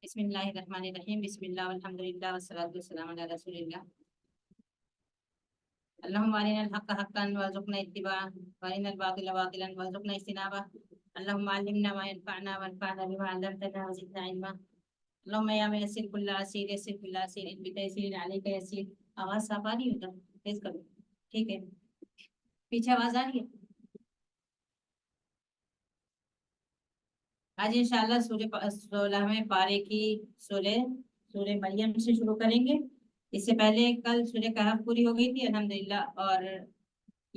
بسم اللہ الرحمن الرحیم بسم اللہ والحمد للہ والصلاۃ والسلام علی رسول اللہ اللهم ارنا الحق حقا وارزقنا اتباعه وارنا الباطل باطلا وارزقنا اجتنابه اللهم علمنا ما ينفعنا وانفعنا بما علمتنا وزدنا علما اللهم يا ميسر كل عسير يسر كل عسير بتيسير عليك يسير. آواز صاف آ رہی ہے؟ تیز کرو. ٹھیک ہے. پیچھے آواز آ رہی ہے؟ آج انشاءاللہ سورہ 16ویں پارے کی سورہ مریم سے شروع کریں گے. اس سے پہلے کل سورہ کہف پوری ہو گئی تھی الحمدللہ. اور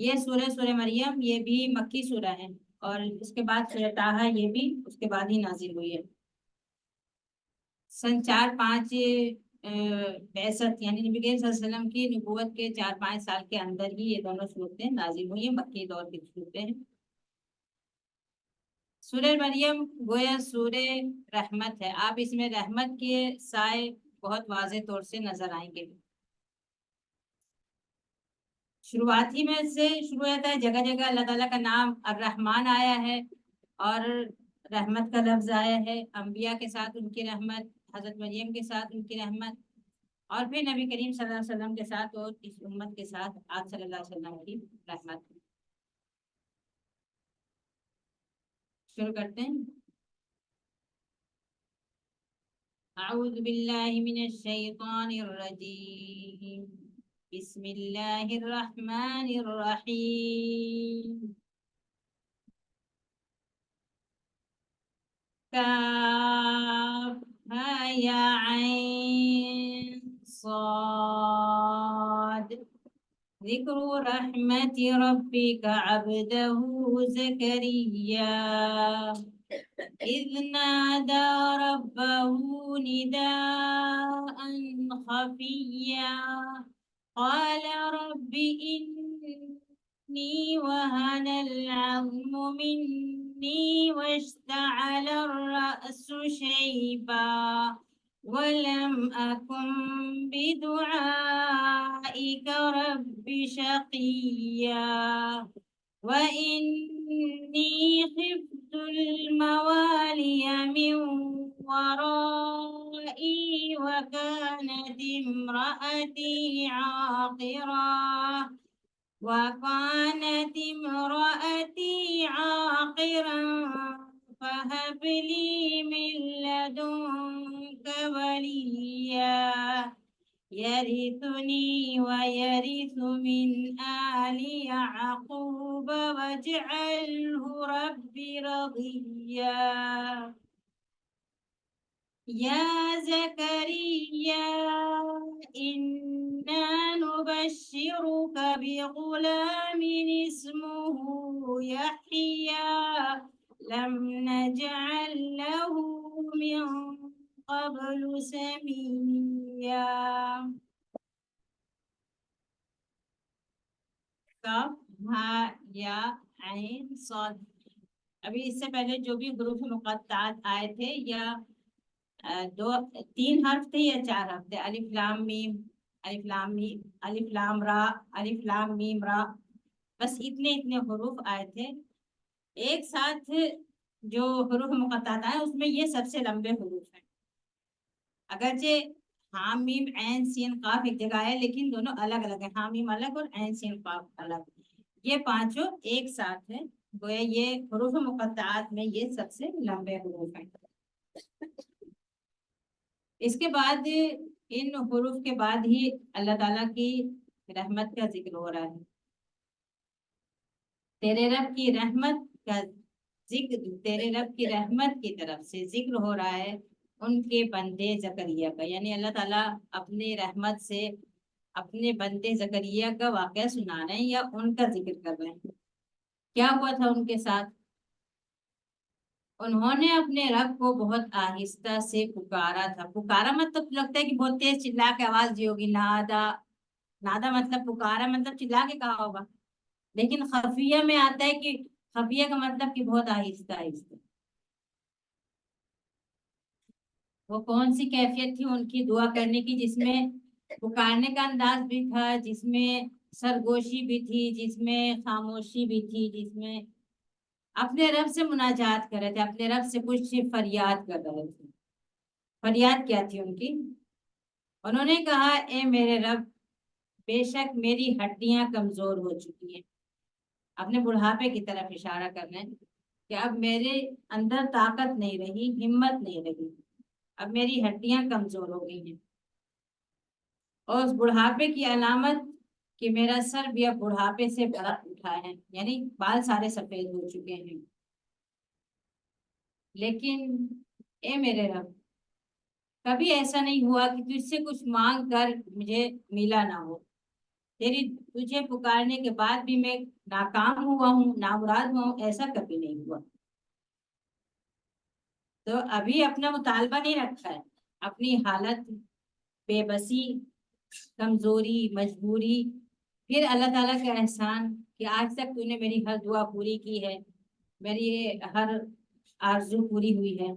یہ سورہ مریم یہ بھی مکی سورہ ہے، اور اس کے بعد سورہ طٰہٰ یہ بھی اس کے بعد ہی نازل ہوئی ہے. سن 4-5 بعثت یعنی نبی کریم صلی اللہ علیہ وسلم کی نبوت کے 4-5 سال کے اندر ہی یہ دونوں صورتیں نازل ہوئی ہیں. مکی دور کی صورتیں ہیں. سورہ مریم گویا سورہ رحمت ہے. آپ اس میں رحمت کے سائے بہت واضح طور سے نظر آئیں گے. شروعات ہی میں سے شروع ہوتا ہے. جگہ جگہ اللہ تعالیٰ کا نام الرحمن آیا ہے اور رحمت کا لفظ آیا ہے. انبیاء کے ساتھ ان کی رحمت، حضرت مریم کے ساتھ ان کی رحمت، اور پھر نبی کریم صلی اللہ علیہ وسلم کے ساتھ اور اس امت کے ساتھ آپ صلی اللہ علیہ وسلم کی رحمت. شروع کرتے ہیں. اعوذ باللہ من الشیطان الرجیم بسم اللہ الرحمن الرحیم. کاف ہا یا عین صاد ذکر رحمت ربک عبدہ زکریا اذ نادى ربه نداء خفيا قال رب إني وهن العظم مني واشتعل الرأس شيبا ولم أكن بدعائك رب شقيا وإني خفت الموالي من ورائي وكانت امرأتي عاقرا فهب لي من لدنك وليا يرثني ويرث من آل يعقوب واجعله رب رضيا. يا زكريا إنا نبشرك بغلام اسمه يحيى لم نجعل له من قبل سميا. کاف ہا یا عین صاد. ابھی اس سے پہلے جو بھی حروف مقطعات آئے تھے یا 3 حرف تھے یا 4 حرف تھے. الف لام میم، الف لام میم، الف لام را، الف لام میم را، بس اتنے حروف آئے تھے. ایک ساتھ جو حروف مقطعات آئے اس میں یہ سب سے لمبے حروف ہیں. اگرچہ حام میم عین سین قاف ایک جگہ ہے لیکن دونوں الگ الگ ہیں. حام میم الگ اور عین سین قاف الگ. یہ پانچوں ایک ساتھ ہیں. گویا یہ حروف مقطعات میں یہ سب سے لمبے حروف ہیں. اس کے بعد ان حروف کے بعد ہی اللہ تعالیٰ کی رحمت کا ذکر ہو رہا ہے. تیرے رب کی رحمت کا ذکر، تیرے رب کی رحمت کی طرف سے ذکر ہو رہا ہے ان کے بندے زکریا کا. یعنی اللہ تعالیٰ اپنی رحمت سے اپنے بندے زکریا کا واقعہ سنا رہے ہیں یا ان کا ذکر کر رہے ہیں. کیا ہوا تھا ان کے ساتھ؟ انہوں نے اپنے رب کو بہت آہستہ سے پکارا تھا. پکارا مطلب لگتا ہے کہ بہت تیز چلا کے آواز دی ہوگی. نادا مطلب پکارا مطلب چلا کے کہا ہوگا. لیکن خفیہ میں آتا ہے کہ خفیہ کا مطلب کہ بہت آہستہ آہستہ. وہ کون سی کیفیت تھی ان کی دعا کرنے کی جس میں پکارنے کا انداز بھی تھا، جس میں سرگوشی بھی تھی، جس میں خاموشی بھی تھی، جس میں اپنے رب سے مناجات کر رہے تھے، اپنے رب سے کچھ فریاد کر رہے تھے. فریاد کیا تھی ان کی؟ انہوں نے کہا اے میرے رب، بے شک میری ہڈیاں کمزور ہو چکی ہیں. اپنے بڑھاپے کی طرف اشارہ کر رہے ہیں کہ اب میرے اندر طاقت نہیں رہی، ہمت نہیں رہی، اب میری ہڈیاں کمزور ہو گئی ہیں. اور اس بڑھاپے کی علامت کہ میرا سر بھی اب بڑھاپے سے بڑا اٹھا ہے، یعنی بال سارے سفید ہو چکے ہیں. لیکن اے میرے رب، کبھی ایسا نہیں ہوا کہ تجھ سے کچھ مانگ کر مجھے ملا نہ ہو. تجھے پکارنے کے بعد بھی میں ناکام ہوا ہوں، نامراد ہوا ہوں، ایسا کبھی نہیں ہوا. تو ابھی اپنا مطالبہ نہیں رکھا ہے، اپنی حالت، بے بسی، کمزوری، مجبوری، پھر اللہ تعالیٰ کا احسان کہ آج تک تو نے میری ہر دعا پوری کی ہے، میری ہر آرزو پوری ہوئی ہے.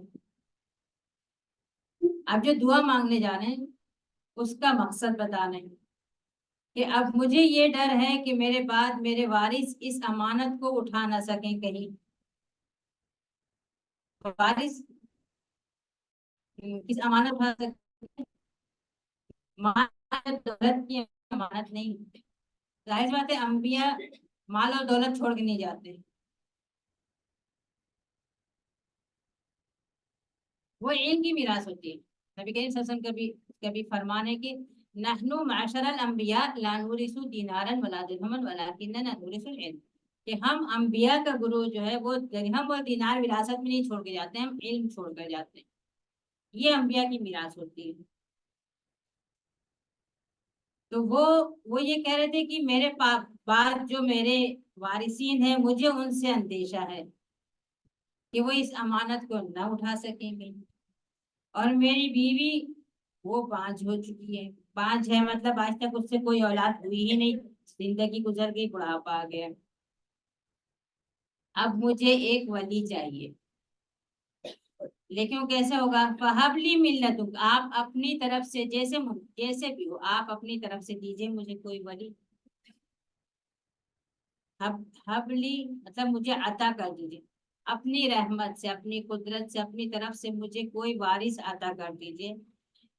اب جو دعا مانگنے جانے اس کا مقصد بتانا ہے کہ اب مجھے یہ ڈر ہے کہ میرے بعد میرے وارث اس امانت کو اٹھا نہ سکیں. کہیں وارث اس امانت اٹھا سکیں، مال دولت کی امانت نہیں. ظاہر بات ہے انبیاء مال اور دولت چھوڑ کے نہیں جاتے، وہ علم کی میراث ہوتی ہے. نبی کریم صلی اللہ علیہ وسلم کبھی فرمان ہے کہ نحنو معاشر الانبیاء لا نورث دینارا ولا درہما ولکننا نورث العلم، کہ ہم انبیاء کا گروہ جو ہے وہ درہم اور دینار وراثت میں نہیں چھوڑ کے جاتے ہیں، ہم علم چھوڑ کر جاتے ہیں. یہ انبیاء کی میراث ہوتی ہے. تو وہ یہ کہہ رہے تھے کہ میرے بعد جو میرے وارثین ہیں مجھے ان سے اندیشہ ہے کہ وہ اس امانت کو نہ اٹھا سکیں گے. اور میری بیوی وہ بانجھ ہو چکی ہے. بانجھ ہے مطلب آج تک اس سے کوئی اولاد ہوئی ہی نہیں، زندگی گزر گئی، بڑھاپا آ گیا. اب مجھے ایک ولی چاہیے. لیکن کیسے ہوگا؟ فَحَبْلِ مِلَّتُکَ، آپ اپنی طرف سے جیسے بھی ہو آپ اپنی طرف سے دیجئے مجھے کوئی ولی. حبلی مطلب مجھے عطا کر دیجئے اپنی رحمت سے، اپنی قدرت سے، اپنی طرف سے مجھے کوئی وارث عطا کر دیجئے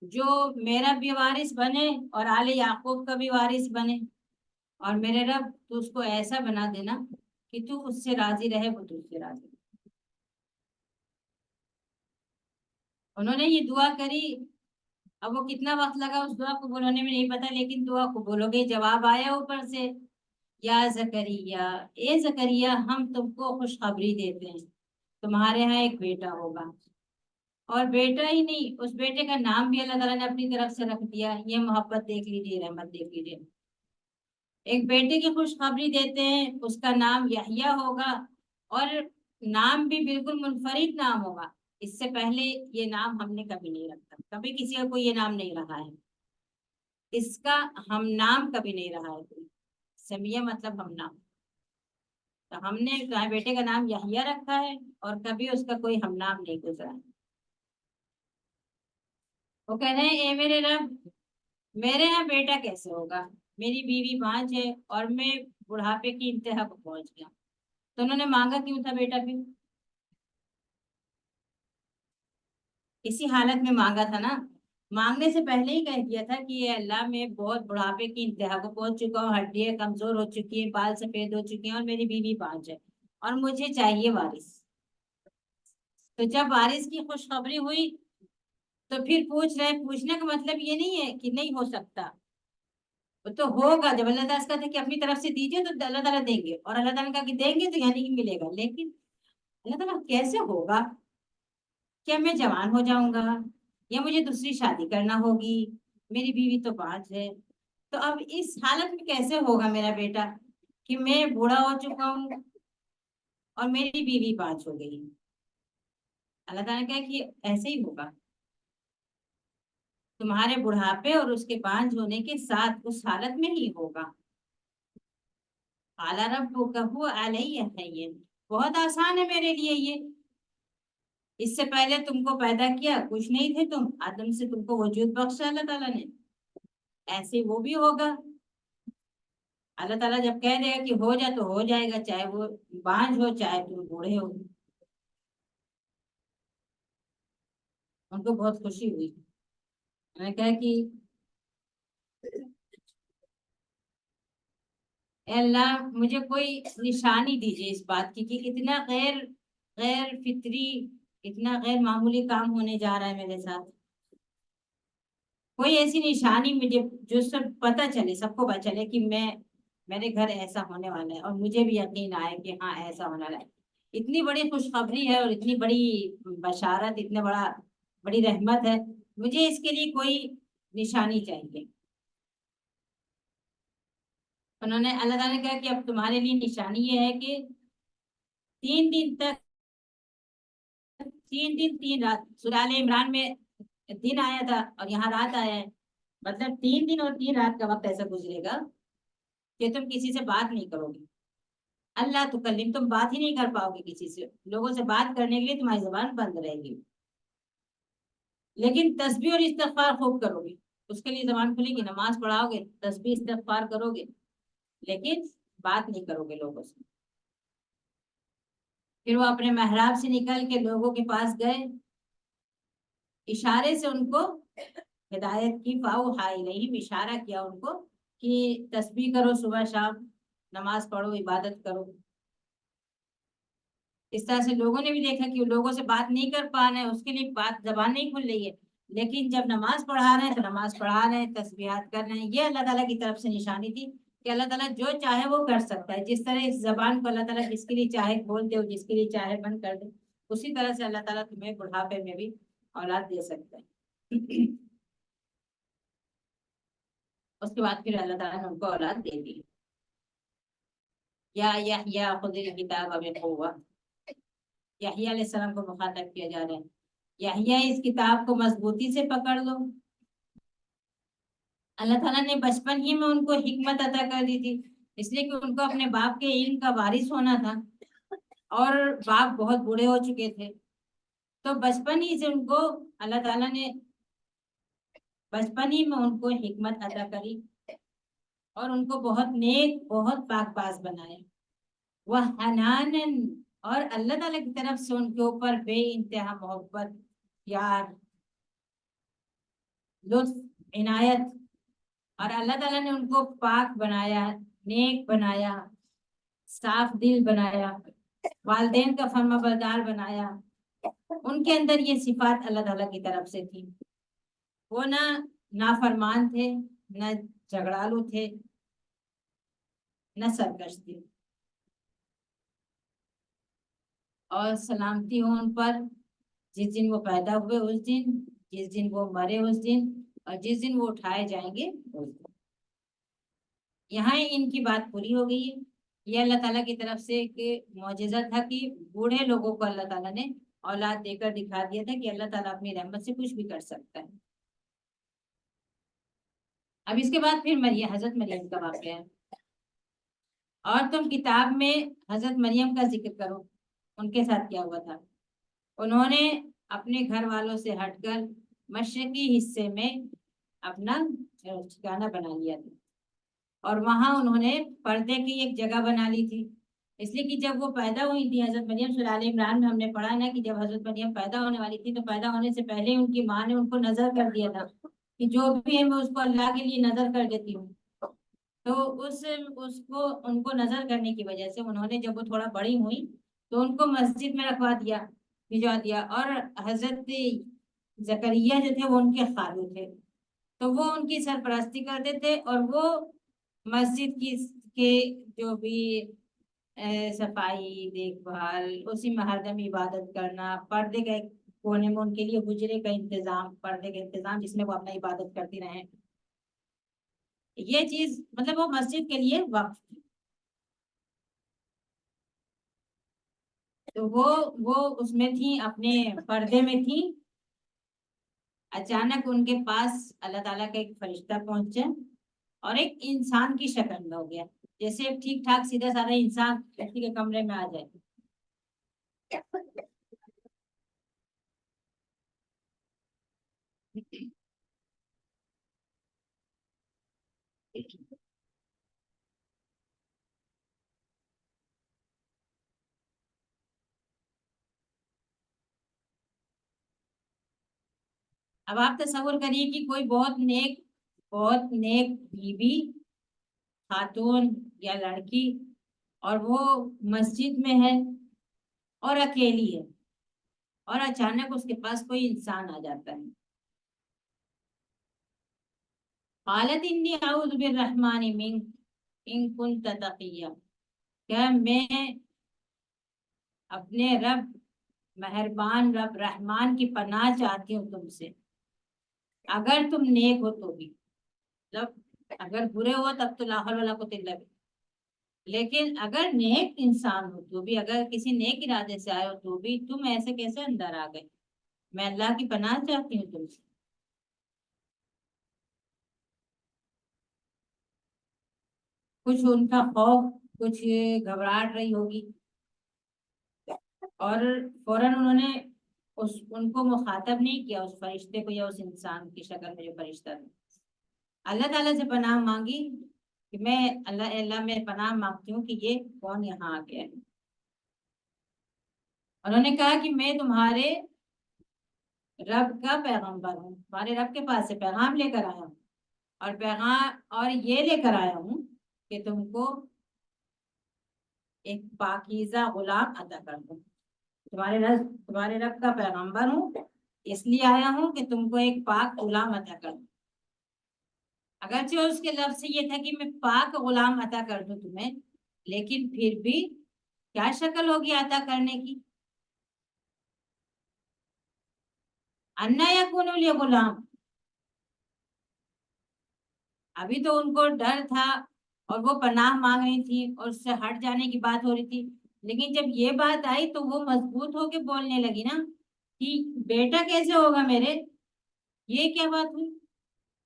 جو میرا بھی وارث بنے اور آل یعقوب کا بھی وارث بنے. اور میرے رب تو اس کو ایسا بنا دینا کہ تو اس سے راضی رہے، وہ تجھ سے راضی. انہوں نے یہ دعا کری. اب وہ کتنا وقت لگا اس دعا قبول ہونے میں نہیں پتا، لیکن دعا قبول ہو گئی. جواب آیا اوپر سے، یا زکریا، اے زکریا، ہم تم کو خوشخبری دیتے ہیں تمہارے ہاں ایک بیٹا ہوگا. اور بیٹا ہی نہیں، اس بیٹے کا نام بھی اللہ تعالیٰ نے اپنی طرف سے رکھ دیا. یہ محبت دیکھ لیجیے، رحمت دیکھ لیجیے. ایک بیٹے کی خوشخبری دیتے ہیں، اس کا نام یحییٰ ہوگا، اور نام بھی بالکل منفرد نام ہوگا. اس سے پہلے یہ نام ہم نے کبھی نہیں رکھا، کبھی کسی کا کوئی یہ نام نہیں رہا ہے. اس کا ہم نام کبھی نہیں رہا ہے کوئی. سمیہ مطلب ہم نام. تو ہم نے بیٹے کا نام یحییٰ رکھا ہے اور کبھی اس کا کوئی ہم نام نہیں گزرا. وہ کہہ رہے ہیں اے میرے رب، میرے یہاں بیٹا کیسے ہوگا؟ میری بیوی بانجھ ہے اور میں بڑھاپے کی انتہا کو پہنچ گیا. تو انہوں نے مانگا کیوں تھا بیٹا؟ پھر اسی حالت میں مانگا تھا نا. مانگنے سے پہلے ہی کہہ دیا تھا کہ یہ اللہ میں بہت بڑھاپے کی انتہا کو پہنچ چکا ہوں، ہڈیاں کمزور ہو چکی ہیں، بال سفید ہو چکے ہیں، اور میری بیوی بانجھ ہے اور مجھے چاہیے وارث. تو جب وارث کی خوشخبری ہوئی تو پھر پوچھنے کا مطلب یہ نہیں ہے کہ نہیں ہو سکتا، وہ تو ہوگا. جب اللہ تعالیٰ کہتے ہیں کہ اپنی طرف سے دیجیے تو اللہ تعالیٰ دیں گے، اور اللہ تعالیٰ کہا کہ دیں گے تو یعنی کہ ملے گا. لیکن اللہ تعالیٰ کیسے ہوگا؟ کیا میں جوان ہو جاؤں گا یا مجھے دوسری شادی کرنا ہوگی؟ میری بیوی تو بانجھ ہے. تو اب اس حالت میں کیسے ہوگا میرا بیٹا کہ میں بوڑھا ہو چکا ہوں اور میری بیوی بانجھ ہو گئی؟ اللہ تعالیٰ نے کہا کہ ایسے ہی ہوگا، تمہارے بڑھاپے اور اس کے بانجھ ہونے کے ساتھ اس حالت میں ہی ہوگا. قال ربک هو علی هین، بہت آسان ہے میرے لیے یہ. اس سے پہلے تم کو پیدا کیا، کچھ نہیں تھے تم، آدم سے تم کو وجود بخشا اللہ تعالیٰ نے، ایسے وہ بھی ہوگا. اللہ تعالیٰ جب کہہ دے گا کہ ہو جا تو ہو جائے گا، چاہے وہ بانجھ ہو چاہے تم بوڑھے ہو. ان کو بہت خوشی ہوئی. میں نے کہا کہ اے اللہ مجھے کوئی نشانی دیجیے اس بات کی کہ اتنا غیر فطری، اتنا غیر معمولی کام ہونے جا رہا ہے میرے ساتھ. کوئی ایسی نشانی مجھے جو سب پتہ چلے، سب کو پتہ چلے کہ میرے گھر ایسا ہونے والا ہے، اور مجھے بھی یقین آئے کہ ہاں ایسا ہونے والا ہے. اتنی بڑی خوشخبری ہے اور اتنی بڑی بشارت، اتنا بڑی رحمت ہے، مجھے اس کے لیے کوئی نشانی چاہیے. انہوں نے اللہ تعالیٰ نے کہا کہ اب تمہارے لیے نشانی یہ ہے کہ 3 دن تک، 3 دن 3 رات، سورہ آل عمران میں دن آیا تھا اور یہاں رات آیا ہے، مطلب 3 دن اور 3 رات کا وقت ایسا گزرے گا کہ تم کسی سے بات نہیں کرو گے. اللہ تکلم، تم بات ہی نہیں کر پاؤ گے کسی سے، لوگوں سے بات کرنے کے لیے تمہاری زبان بند رہے گی. لیکن تسبیح اور استغفار خوب کرو گے، اس کے لیے زبان کھلے گی، نماز پڑھاؤ گے، تسبیح استغفار کرو گے، لیکن بات نہیں کرو گے لوگوں سے. پھر وہ اپنے محراب سے نکل کے لوگوں کے پاس گئے، اشارے سے ان کو ہدایت کی، فاوحا الیہم، اشارہ کیا ان کو کہ تسبیح کرو، صبح شام نماز پڑھو، عبادت کرو. اس طرح سے لوگوں نے بھی دیکھا کہ لوگوں سے بات نہیں کر پا رہے ہیں، اس کے لیے بات زبان نہیں کھل رہی ہے، لیکن جب نماز پڑھا رہے ہیں تو نماز پڑھا رہے ہیں، تسبیحات کر رہے ہیں. یہ اللہ تعالیٰ کی طرف سے نشانی تھی کہ اللہ تعالیٰ جو چاہے وہ کر سکتا ہے. جس طرح اس زبان کو اللہ تعالیٰ جس کے لیے چاہے کھول دے، جس کے لیے چاہے بند کر دے، اسی طرح سے اللہ تعالیٰ تمہیں بڑھاپے میں بھی اولاد دے سکتا ہے. اس کے بعد پھر اللہ تعالیٰ نے ان کو اولاد دے دی. یا یحییٰ خذ الکتاب بقوہ، یحییٰ علیہ السلام کو مخاطب کیا جا رہا ہے. یحییٰ اس کتاب کو مضبوطی سے پکڑ لو. اللہ تعالیٰ نے بچپن ہی میں ان کو حکمت عطا کر دی تھی، اس لیے کہ ان کو اپنے باپ کے علم کا وارث ہونا تھا، اور باپ بہت بوڑھے ہو چکے تھے. تو بچپن ہی سے ان کو اللہ تعالیٰ نے بچپن ہی میں ان کو حکمت عطا کری، اور ان کو بہت نیک، بہت پاک باز بنایا. وہ حنانن، اور اللہ تعالیٰ کی طرف سے ان کے اوپر بے انتہا محبت، پیار، لطف، عنایت. اور اللہ تعالیٰ نے ان کو پاک بنایا، نیک بنایا، صاف دل بنایا، والدین کا فرما بردار بنایا. ان کے اندر یہ صفات اللہ تعالیٰ کی طرف سے تھی. وہ نہ نافرمان تھے، نہ جھگڑالو تھے، نہ سرکش تھے. اور سلامتی ہو ان پر جس دن وہ پیدا ہوئے اس دن، جس دن وہ مرے اس دن، اور جس دن وہ اٹھائے جائیں گے اس دن. یہاں ان کی بات پوری ہو گئی ہے. یہ اللہ تعالیٰ کی طرف سے ایک معجزہ تھا کہ بوڑھے لوگوں کو اللہ تعالیٰ نے اولاد دے کر دکھا دیا تھا کہ اللہ تعالیٰ اپنی رحمت سے کچھ بھی کر سکتا ہے. اب اس کے بعد پھر حضرت مریم کا واقعہ ہے. اور تم کتاب میں حضرت مریم کا ذکر کرو، ان کے ساتھ کیا ہوا تھا. انہوں نے اپنے گھر والوں سے ہٹ کر مشرقی حصے میں اپنا ٹھکانہ بنا لیا تھا، اور وہاں انہوں نے پردے کی ایک جگہ بنا لی تھی. اس لیے کہ جب وہ پیدا ہوئی تھی حضرت مریم، سورہ آل عمران میں ہم نے پڑھا نا کہ جب حضرت مریم پیدا ہونے والی تھی تو پیدا ہونے سے پہلے ان کی ماں نے ان کو نظر کر دیا تھا کہ جو بھی ہے میں اس کو اللہ کے لیے نظر کر دیتی ہوں. تو ان کو نظر کرنے کی وجہ سے انہوں نے جب وہ تھوڑا بڑی ہوئی تو ان کو مسجد میں رکھوا دیا، بھجوا دیا. اور حضرت زکریا جو تھے وہ ان کے خالو تھے، تو وہ ان کی سرپرستی کرتے تھے، اور وہ مسجد کے جو بھی صفائی، دیکھ بھال، اسی میں ہردم عبادت کرنا، پردے کا ایک کونے میں ان کے لیے حجرے کا انتظام، پردے کا انتظام جس میں وہ اپنا عبادت کرتی رہیں. یہ چیز مطلب وہ مسجد کے لیے وقف تھی. تو وہ اس میں تھی، اپنے پردے میں تھی. اچانک ان کے پاس اللہ تعالیٰ کا ایک فرشتہ پہنچا اور ایک انسان کی شکل میں ہو گیا، جیسے ٹھیک ٹھاک سیدھا سادہ انسان کسی کے کمرے میں آ جائے. اب آپ تصور کریے کہ کوئی بہت نیک بیوی خاتون یا لڑکی، اور وہ مسجد میں ہے اور اکیلی ہے، اور اچانک اس کے پاس کوئی انسان آ جاتا ہے. قالت انی اعوذ بالرحمن منک ان کنت تقیا، کیا میں اپنے رب مہربان رب رحمان کی پناہ چاہتی ہوں تم سے، اگر تم نیک ہو تو بھی. مطلب اگر برے ہو تب تو لا حول ولا قوت الا باللہ، لیکن اگر نیک انسان ہو تو بھی، اگر کسی نیک ارادے سے آئے ہو تو بھی تم ایسے کیسے اندر آ گئے؟ میں اللہ کی پناہ چاہتی ہوں تم سے. کچھ ان کا خوف، کچھ گھبراہٹ رہی ہوگی، اور فوراً انہوں نے ان کو مخاطب نہیں کیا، اس فرشتے کو یا اس انسان کی شکل میں جو فرشتہ تھا. اللہ تعالیٰ سے پناہ مانگی کہ میں اللہ میں پناہ مانگتی ہوں کہ یہ کون یہاں آ گیا ہے. انہوں نے کہا کہ میں تمہارے رب کا پیغمبر ہوں، تمہارے رب کے پاس سے پیغام لے کر آیا ہوں، اور یہ لے کر آیا ہوں کہ تم کو ایک پاکیزہ غلام عطا کر دوں. تمہارے رب کا پیغمبر ہوں، اس لیے آیا ہوں کہ تم کو ایک پاک غلام عطا کر دوں. اگرچہ اس کے لفظ سے یہ تھا کہ میں پاک غلام عطا کر دوں تمہیں، لیکن پھر بھی کیا شکل ہوگی عطا کرنے کی؟ انا یکون لی غلام. ابھی تو ان کو ڈر تھا اور وہ پناہ مانگ رہی تھی اور اس سے ہٹ جانے کی بات ہو رہی تھی، لیکن جب یہ بات آئی تو وہ مضبوط ہو کے بولنے لگی نا کہ بیٹا کیسے ہوگا میرے، یہ کیا بات ہوئی؟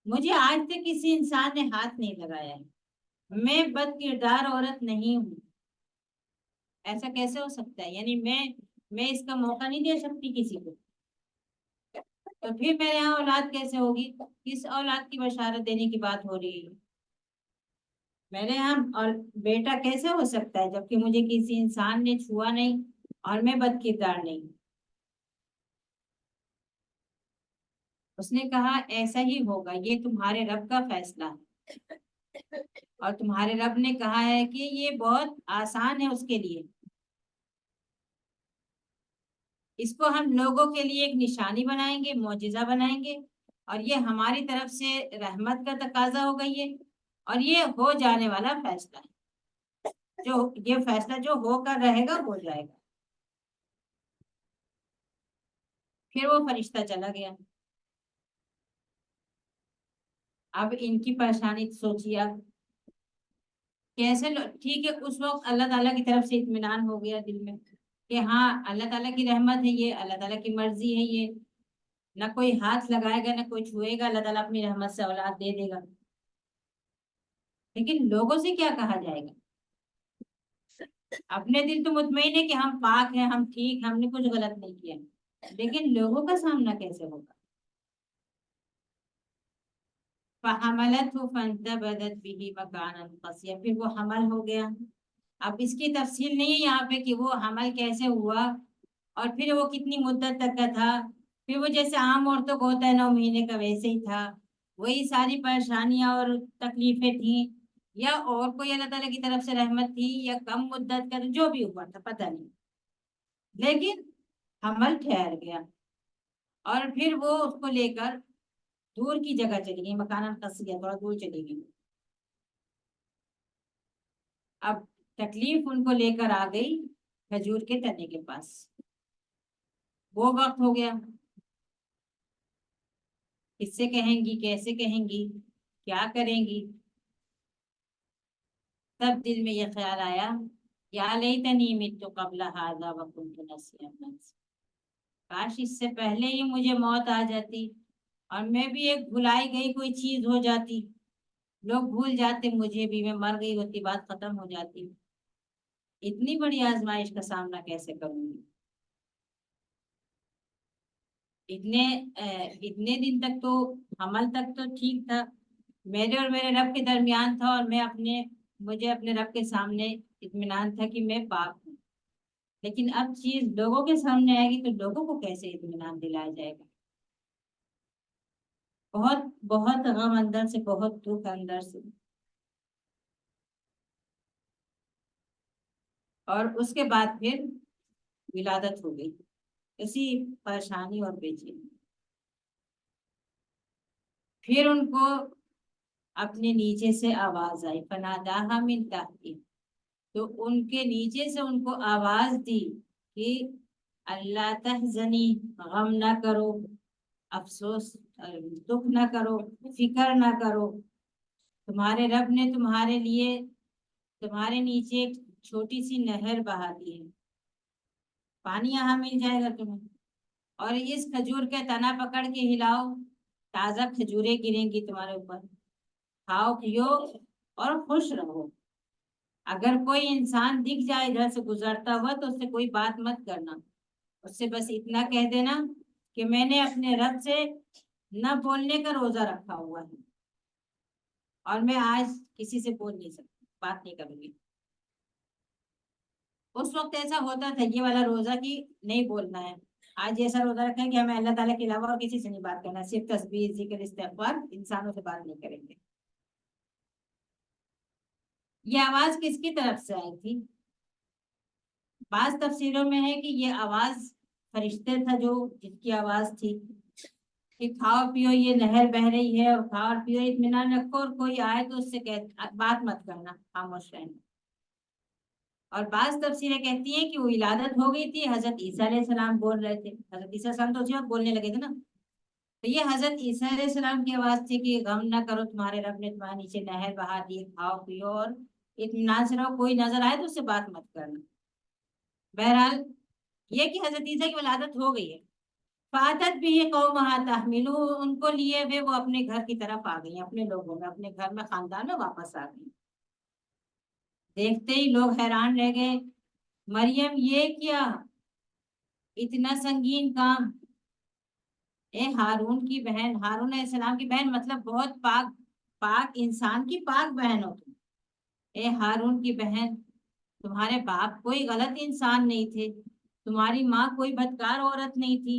مجھے آج تک کسی انسان نے ہاتھ نہیں لگایا ہے، میں بد کردار عورت نہیں ہوں، ایسا کیسے ہو سکتا ہے؟ یعنی میں اس کا موقع نہیں دے سکتی کسی کو، تو پھر میرے یہاں اولاد کیسے ہوگی؟ کس اولاد کی بشارت دینے کی بات ہو رہی ہے میرے یہاں؟ اور بیٹا کیسے ہو سکتا ہے جبکہ مجھے کسی انسان نے چھوا نہیں اور میں بد کردار نہیں. اس نے کہا ایسا ہی ہوگا، یہ تمہارے رب کا فیصلہ ہے، اور تمہارے رب نے کہا ہے کہ یہ بہت آسان ہے اس کے لیے. اس کو ہم لوگوں کے لیے ایک نشانی بنائیں گے، معجزہ بنائیں گے، اور یہ ہماری طرف سے رحمت کا تقاضا ہو گئی ہے، اور یہ ہو جانے والا فیصلہ ہے، یہ فیصلہ جو ہو کر رہے گا ہو جائے گا. پھر وہ فرشتہ چلا گیا. اب ان کی پریشانی سوچیے اب کیسے ٹھیک ہے، اس وقت اللہ تعالیٰ کی طرف سے اطمینان ہو گیا دل میں کہ ہاں اللہ تعالیٰ کی رحمت ہے، یہ اللہ تعالیٰ کی مرضی ہے، یہ نہ کوئی ہاتھ لگائے گا نہ کوئی چھوئے گا، اللہ تعالیٰ اپنی رحمت سے اولاد دے دے گا. لیکن لوگوں سے کیا کہا جائے گا؟ اپنے دل تو مطمئن ہے کہ ہم پاک ہیں، ہم ٹھیک، ہم نے کچھ غلط نہیں کیا، لیکن لوگوں کا سامنا کیسے ہوگا؟ فَحَمَلَتْهُ فَانْتَبَذَتْ بِهِ مَكَانًا قَصِيًّا. پھر وہ حمل ہو گیا. اب اس کی تفصیل نہیں ہے یہاں پہ کہ وہ حمل کیسے ہوا اور پھر وہ کتنی مدت تک کا تھا. پھر وہ جیسے عام عورتوں کو ہوتا ہے 9 مہینے کا، ویسے ہی تھا، وہی ساری پریشانیاں اور تکلیفیں تھیں، یا اور کوئی اللہ تعالیٰ کی طرف سے رحمت تھی، یا کم مدت کا جو بھی ہوا تھا پتہ نہیں، لیکن حمل ٹھہر گیا. اور پھر وہ اس کو لے کر دور کی جگہ چلی گئی، مکاناً قصیہ، تھوڑا دور چلی گئی. اب تکلیف ان کو لے کر آ گئی کھجور کے تنے کے پاس. وہ وقت ہو گیا، کس سے کہیں گی، کیسے کہیں گی، کیا کریں گی؟ تب دل میں یہ خیال آیا یا لیتنی مت قبل ھذا وکنت نسیا منسیا. کاش اس سے پہلے ہی مجھے موت آ جاتی اور میں بھی ایک بھلائی گئی کوئی چیز ہو جاتی، لوگ بھول جاتے مجھے بھی، میں مر گئی ہوتی، بات ختم ہو جاتی. اتنی بڑی آزمائش کا سامنا کیسے کروں گی؟ اتنے دن تک تو، حمل تک تو ٹھیک تھا، میرے اور میرے رب کے درمیان تھا، اور مجھے اپنے رب کے سامنے اطمینان تھا کہ میں پاک ہوں. لیکن اب چیز لوگوں کے سامنے آئے گی تو لوگوں کو کیسے اطمینان دلایا جائے گا؟ بہت بہت غم اندر سے، بہت دکھ اندر سے. اور اس کے بعد پھر ولادت ہو گئی، اسی پریشانی اور بے چینی. پھر ان کو اپنے نیچے سے آواز آئی، فناداہا من تحتی، تو ان کے نیچے سے ان کو آواز دی کہ اللہ تحزنی، غم نہ کرو، افسوس دکھ نہ کرو، فکر نہ کرو. تمہارے رب نے تمہارے لیے تمہارے نیچے ایک چھوٹی سی نہر بہا دی ہے، پانی یہاں مل جائے گا تمہیں. اور اس کھجور کا تنا پکڑ کے ہلاؤ، تازہ کھجوریں گریں گی تمہارے اوپر، کھاؤ پیو اور خوش رہو. اگر کوئی انسان دکھ جائے ادھر سے گزرتا ہوا تو اس سے کوئی بات مت کرنا، اس سے بس اتنا کہہ دینا کہ میں نے اپنے رب سے نہ بولنے کا روزہ رکھا ہوا ہے اور میں آج کسی سے بول نہیں سکتی، بات نہیں کروں گی. اس وقت ایسا ہوتا تھا یہ والا روزہ کی نہیں بولنا ہے. آج ایسا روزہ رکھا ہے کہ ہمیں اللہ تعالیٰ کے علاوہ اور کسی سے نہیں بات کرنا، صرف تسبیح، ذکر، استغفار، انسانوں سے بات نہیں کریں گے. یہ آواز کس کی طرف سے آئی تھی؟ بعض تفسیروں میں ہے کہ یہ آواز فرشتے تھا جو جس کی آواز تھی کہ کھاؤ پیو، یہ نہر بہ رہی ہے اور کھاؤ اور پیو، اطمینان رکھو، اور کوئی آئے تو اس سے بات مت کرنا، خاموش رہنا. اور بعض تفسیریں کہتی ہیں کہ وہ ولادت ہو گئی تھی، حضرت عیسیٰ علیہ السلام بول رہے تھے. حضرت عیسیٰ السلام تو اسی وقت بولنے لگے تھے نا. تو یہ حضرت عیسیٰ علیہ السلام کی آواز تھی کہ غم نہ کرو، تمہارے رب نے تمہارے نیچے نہر بہا دی، کھاؤ پیو اور اطمینان سے رہو، کوئی نظر آئے تو اس سے بات مت کرنا. بہرحال یہ کہ حضرت عیسیٰ کی ولادت ہو گئی ہے. فاتت بھی قومہا تحملہ، ان کو لیے ہوئے وہ اپنے گھر کی طرف آ گئی، اپنے لوگوں میں، اپنے گھر میں، خاندان میں واپس آ گئی. دیکھتے ہی لوگ حیران رہ گئے، مریم یہ کیا، اتنا سنگین کام. اے ہارون کی بہن، ہارون علیہ السلام کی بہن مطلب بہت پاک، پاک انسان کی پاک بہن ہو تم. اے ہارون کی بہن، تمہارے باپ کوئی غلط انسان نہیں تھے، تمہاری ماں کوئی بدکار عورت نہیں تھی،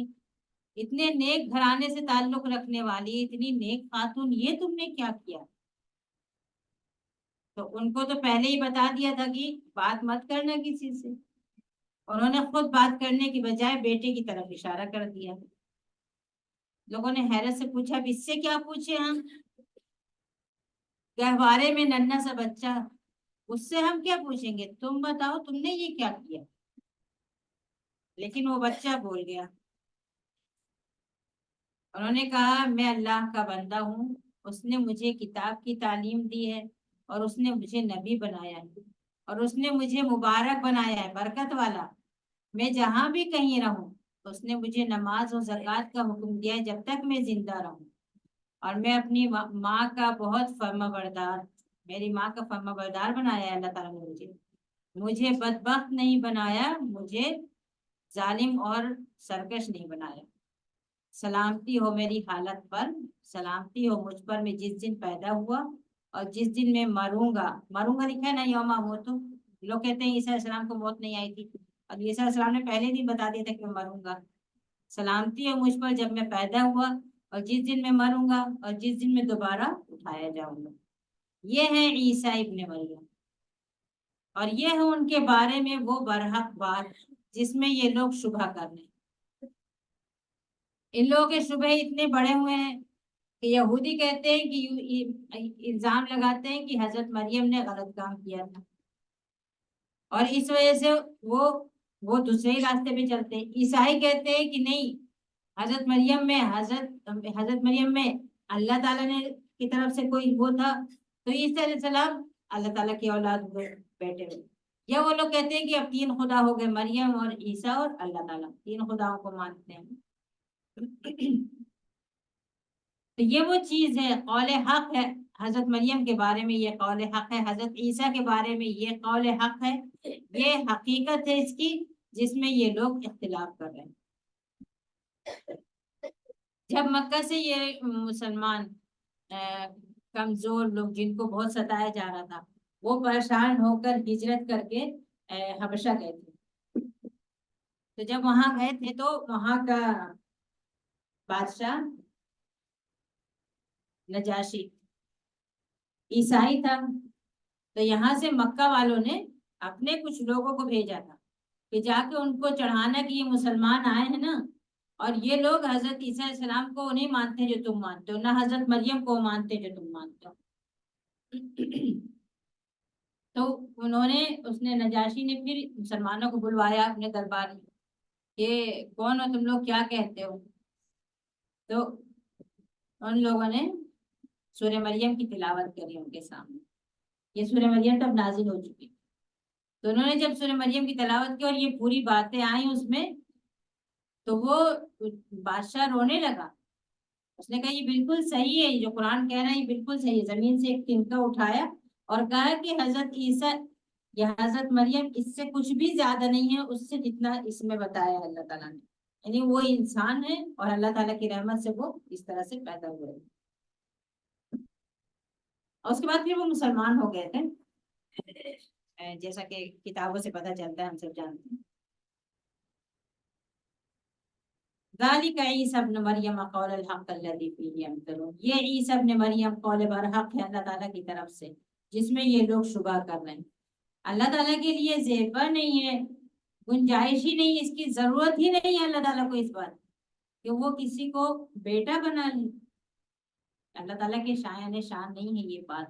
اتنے نیک گھرانے سے تعلق رکھنے والی اتنی نیک خاتون، یہ تم نے کیا کیا. تو ان کو تو پہلے ہی بتا دیا تھا کہ بات مت کرنا کسی سے. انہوں نے خود بات کرنے کی بجائے بیٹے کی طرف اشارہ کر دیا. لوگوں نے حیرت سے پوچھا، اب اس سے کیا پوچھے ہم، گہوارے میں ننھا سا بچہ، اس سے ہم کیا پوچھیں گے، تم بتاؤ تم نے یہ کیا کیا. لیکن وہ بچہ بول گیا. انہوں نے کہا میں اللہ کا بندہ ہوں، اس نے مجھے کتاب کی تعلیم دی ہے اور اس نے مجھے نبی بنایا ہے اور اس نے مجھے مبارک بنایا ہے، برکت والا. میں جہاں بھی کہیں رہوں اس نے مجھے نماز اور زکوٰۃ کا حکم دیا ہے جب تک میں زندہ رہوں. اور میں اپنی ماں کا بہت فرما بردار، میری ماں کا فرما بردار بنایا ہے اللہ تعالیٰ نے مجھے بدبخت نہیں بنایا، مجھے ظالم اور سرکش نہیں بنایا. سلامتی ہو میری حالت پر، سلامتی ہو مجھ پر، میں جس دن پیدا ہوا اور جس دن میں مروں گا. مروں گا لکھا ہے نا، یوم اموت. لوگ کہتے ہیں عیسیٰ علیہ السلام کو موت نہیں آئی تھی، اور عیسیٰ علیہ السلام نے پہلے دن بتا دیا تھا کہ میں مروں گا. سلامتی ہو مجھ پر جب میں پیدا ہوا اور جس دن میں مروں گا اور جس دن میں دوبارہ اٹھایا جاؤں گا. یہ ہے عیسیٰ ابن مریم، اور یہ ہے ان کے بارے میں وہ برحق بات جس میں یہ لوگ شبہ کر رہے ہیں. ان لوگوں کے شبہ اتنے بڑے ہوئے ہیں کہ یہودی کہتے ہیں کہ الزام لگاتے ہیں کہ حضرت مریم نے غلط کام کیا تھا اور اس وجہ سے وہ دوسرے ہی راستے پہ چلتے ہیں. عیسائی کہتے ہیں کہ نہیں، حضرت مریم میں اللہ تعالیٰ نے کی طرف سے کوئی وہ تھا، تو عیسیٰ علیہ السلام اللہ تعالیٰ کی اولاد ہوئے، بیٹے ہوئے. یا وہ لوگ کہتے ہیں کہ اب تین خدا ہو گئے، مریم اور عیسیٰ اور اللہ تعالیٰ، تین خداؤں کو مانتے ہیں. تو یہ وہ چیز ہے، قول حق ہے. حضرت مریم کے بارے میں یہ قول حق ہے، حضرت عیسیٰ کے بارے میں یہ قول حق ہے. یہ حقیقت ہے اس کی جس میں یہ لوگ اختلاف کر رہے ہیں. جب مکہ سے یہ مسلمان کمزور لوگ جن کو بہت ستایا جا رہا تھا، وہ پریشان ہو کر ہجرت کر کے حبشہ گئے تھے. تو جب وہاں گئے تھے تو وہاں کا بادشاہ نجاشی عیسائی تھا، تو یہاں سے مکہ والوں نے اپنے کچھ لوگوں کو بھیجا تھا کہ جا کے ان کو چڑھانا کہ یہ مسلمان آئے ہیں نا، اور یہ لوگ حضرت عیسیٰ علیہ السلام کو نہیں مانتے جو تم مانتے ہو، نہ حضرت مریم کو مانتے جو تم مانتے ہو۔ تو انہوں نے اس نے نجاشی نے پھر مسلمانوں کو بلوایا اپنے دربار میں کہ کون ہو تم لوگ، کیا کہتے ہو؟ تو ان لوگوں نے سورہ مریم کی تلاوت کری ان کے سامنے، یہ سورہ مریم تب نازل ہو چکی، تو انہوں نے جب سورہ مریم کی تلاوت کی اور یہ پوری باتیں آئیں اس میں، تو وہ بادشاہ رونے لگا۔ اس نے کہا یہ بالکل صحیح ہے، جو قرآن کہہ رہا ہے یہ بالکل صحیح ہے۔ زمین سے ایک تنکا اٹھایا اور کہا کہ حضرت عیسیٰ یا حضرت مریم اس سے کچھ بھی زیادہ نہیں ہے اس سے جتنا اس میں بتایا اللہ تعالیٰ نے، یعنی وہ انسان ہے اور اللہ تعالیٰ کی رحمت سے وہ اس طرح سے پیدا ہوئے، اور اس کے بعد پھر وہ مسلمان ہو گئے تھے، جیسا کہ کتابوں سے پتہ چلتا ہے، ہم سب جانتے ہیں۔ ذالک عیسی ابن مریم قول الحق الذی فیہ یمترون، یہ عیسی ابن مریم قول برحق ہے اللہ تعالیٰ کی طرف سے جس میں یہ لوگ شبہ کر رہے ہیں۔ اللہ تعالیٰ کے لیے زیبا نہیں ہے، گنجائش ہی نہیں، اس کی ضرورت ہی نہیں ہے اللہ تعالیٰ کو اس بات کہ وہ کسی کو بیٹا بنا لے۔ اللہ تعالیٰ کے شایان شان نہیں ہے یہ بات،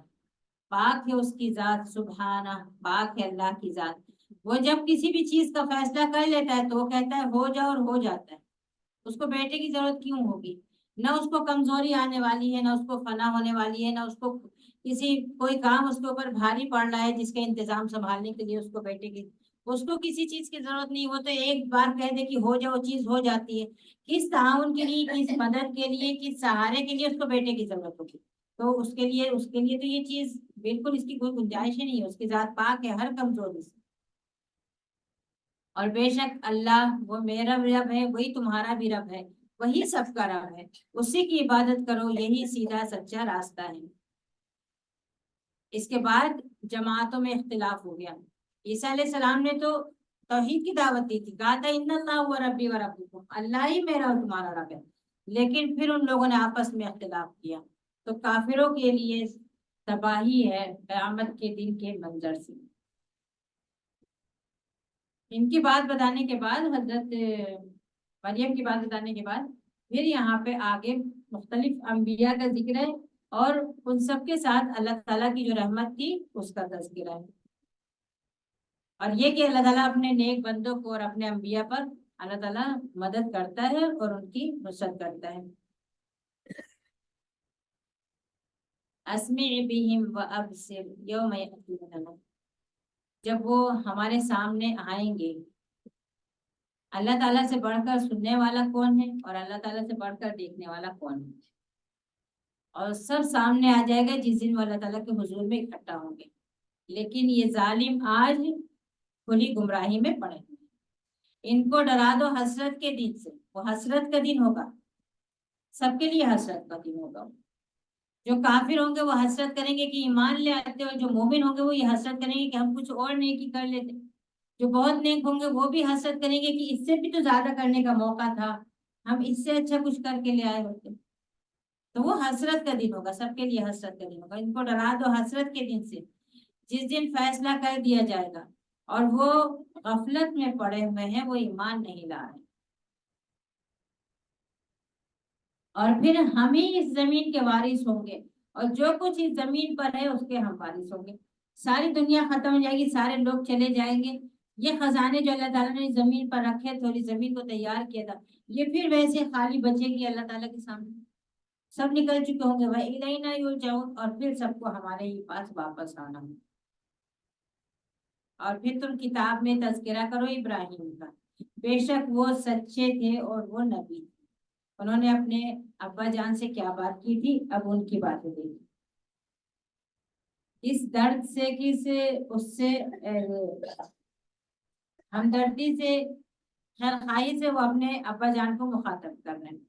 پاک ہے اس کی ذات، سبحانہ، پاک ہے اللہ کی ذات۔ وہ جب کسی بھی چیز کا فیصلہ کر لیتا ہے تو وہ کہتا ہے ہو جا، اور ہو جاتا ہے، اس کو بیٹے کی ضرورت کیوں ہوگی؟ نہ اس کو کمزوری آنے والی ہے، نہ اس کو فنا ہونے والی ہے، نہ اس کو کسی کوئی کام اس کے اوپر بھاری پڑ رہا ہے جس کے انتظام سنبھالنے کے لیے اس کو بیٹے کی، اس کو کسی چیز کی ضرورت نہیں، وہ تو ایک بار کہہ دے کہ ہو جائے وہ چیز ہو جاتی ہے۔ کس تعاون کے لیے، کس مدد کے لیے، کس سہارے کے لیے اس کو بیٹے کی ضرورت ہوگی؟ تو اس کے لیے تو یہ چیز بالکل اس کی کوئی گنجائش ہی نہیں ہے، اس کی ذات پاک ہے ہر کمزوری سے۔ اور بے شک اللہ وہ میرا رب ہے، وہی تمہارا بھی رب ہے، وہی سب کا رب ہے، اسی کی عبادت کرو، یہی سیدھا سچا راستہ ہے۔ اس کے بعد جماعتوں میں اختلاف ہو گیا۔ عیسیٰ علیہ السلام نے تو توحید کی دعوت دی تھی، کہا تھا ان اللہ ہوا ربی و ربکم، اللہ ہی میرا اور تمہارا رب ہے، لیکن پھر ان لوگوں نے آپس میں اختلاف کیا، تو کافروں کے لیے تباہی ہے قیامت کے دن کے منظر سے۔ ان کی بات بتانے کے بعد، حضرت مریم کی بات بتانے کے بعد، پھر یہاں پہ آگے مختلف انبیاء کا ذکر ہے، اور ان سب کے ساتھ اللہ تعالیٰ کی جو رحمت تھی اس کا تذکرہ ہے، اور یہ کہ اللہ تعالیٰ اپنے نیک بندوں کو اور اپنے انبیاء پر اللہ تعالیٰ مدد کرتا ہے اور ان کی نصرت کرتا ہے۔ اسمع بہم وابصر یوم یأتوننا، جب وہ ہمارے سامنے آئیں گے۔ اللہ تعالیٰ سے بڑھ کر سننے والا کون ہے اور اللہ تعالیٰ سے بڑھ کر دیکھنے والا کون ہے؟ اور سب سامنے آ جائے گا جس دن وہ اللہ تعالیٰ کے حضور میں اکٹھا ہوں گے، لیکن یہ ظالم آج کھلی گمراہی میں پڑے ہیں۔ ان کو ڈرا دو حسرت کے دن سے، وہ حسرت کا دن ہوگا، سب کے لیے حسرت کا دن ہوگا۔ جو کافر ہوں گے وہ حسرت کریں گے کہ ایمان لے آتے ہو، جو مومن ہوں گے وہ یہ حسرت کریں گے کہ ہم کچھ اور نیکی کر لیتے، جو بہت نیک ہوں گے وہ بھی حسرت کریں گے کہ اس سے بھی تو زیادہ کرنے کا موقع تھا، ہم اس سے اچھا کچھ کر کے لے آئے ہوتے۔ تو وہ حسرت کا دن ہوگا، سب کے لیے حسرت کا دن ہوگا۔ ان کو ڈرا دو حسرت کے دن سے جس دن فیصلہ کر دیا جائے گا اور وہ غفلت میں پڑے ہوئے ہیں، وہ ایمان نہیں لا رہے، اور پھر ہم ہی اس زمین کے وارث ہوں گے، اور جو کچھ اس زمین پر ہے اس کے ہم وارث ہوں گے۔ ساری دنیا ختم ہو جائے گی، سارے لوگ چلے جائیں گے، یہ خزانے جو اللہ تعالیٰ نے زمین پر رکھے تھے اور اس زمین کو تیار کیا تھا، یہ پھر ویسے خالی بچے گی اللہ تعالیٰ کے سامنے، سب نکل چکے ہوں گے، وَإِلَيْنَا يُرْجَعُونَ، اور پھر سب کو ہمارے ہی پاس واپس آنا ہے۔ اور پھر تم کتاب میں تذکرہ کرو ابراہیم کا، بے شک وہ سچے تھے اور وہ نبی تھے، انہوں نے اپنے ابا جان سے کیا بات کی تھی، اب ان کی باتیں دیکھی، اس درد سے اس سے ہمدردی سے، خیرخواہی سے وہ اپنے ابا جان کو مخاطب کر رہے ہیں۔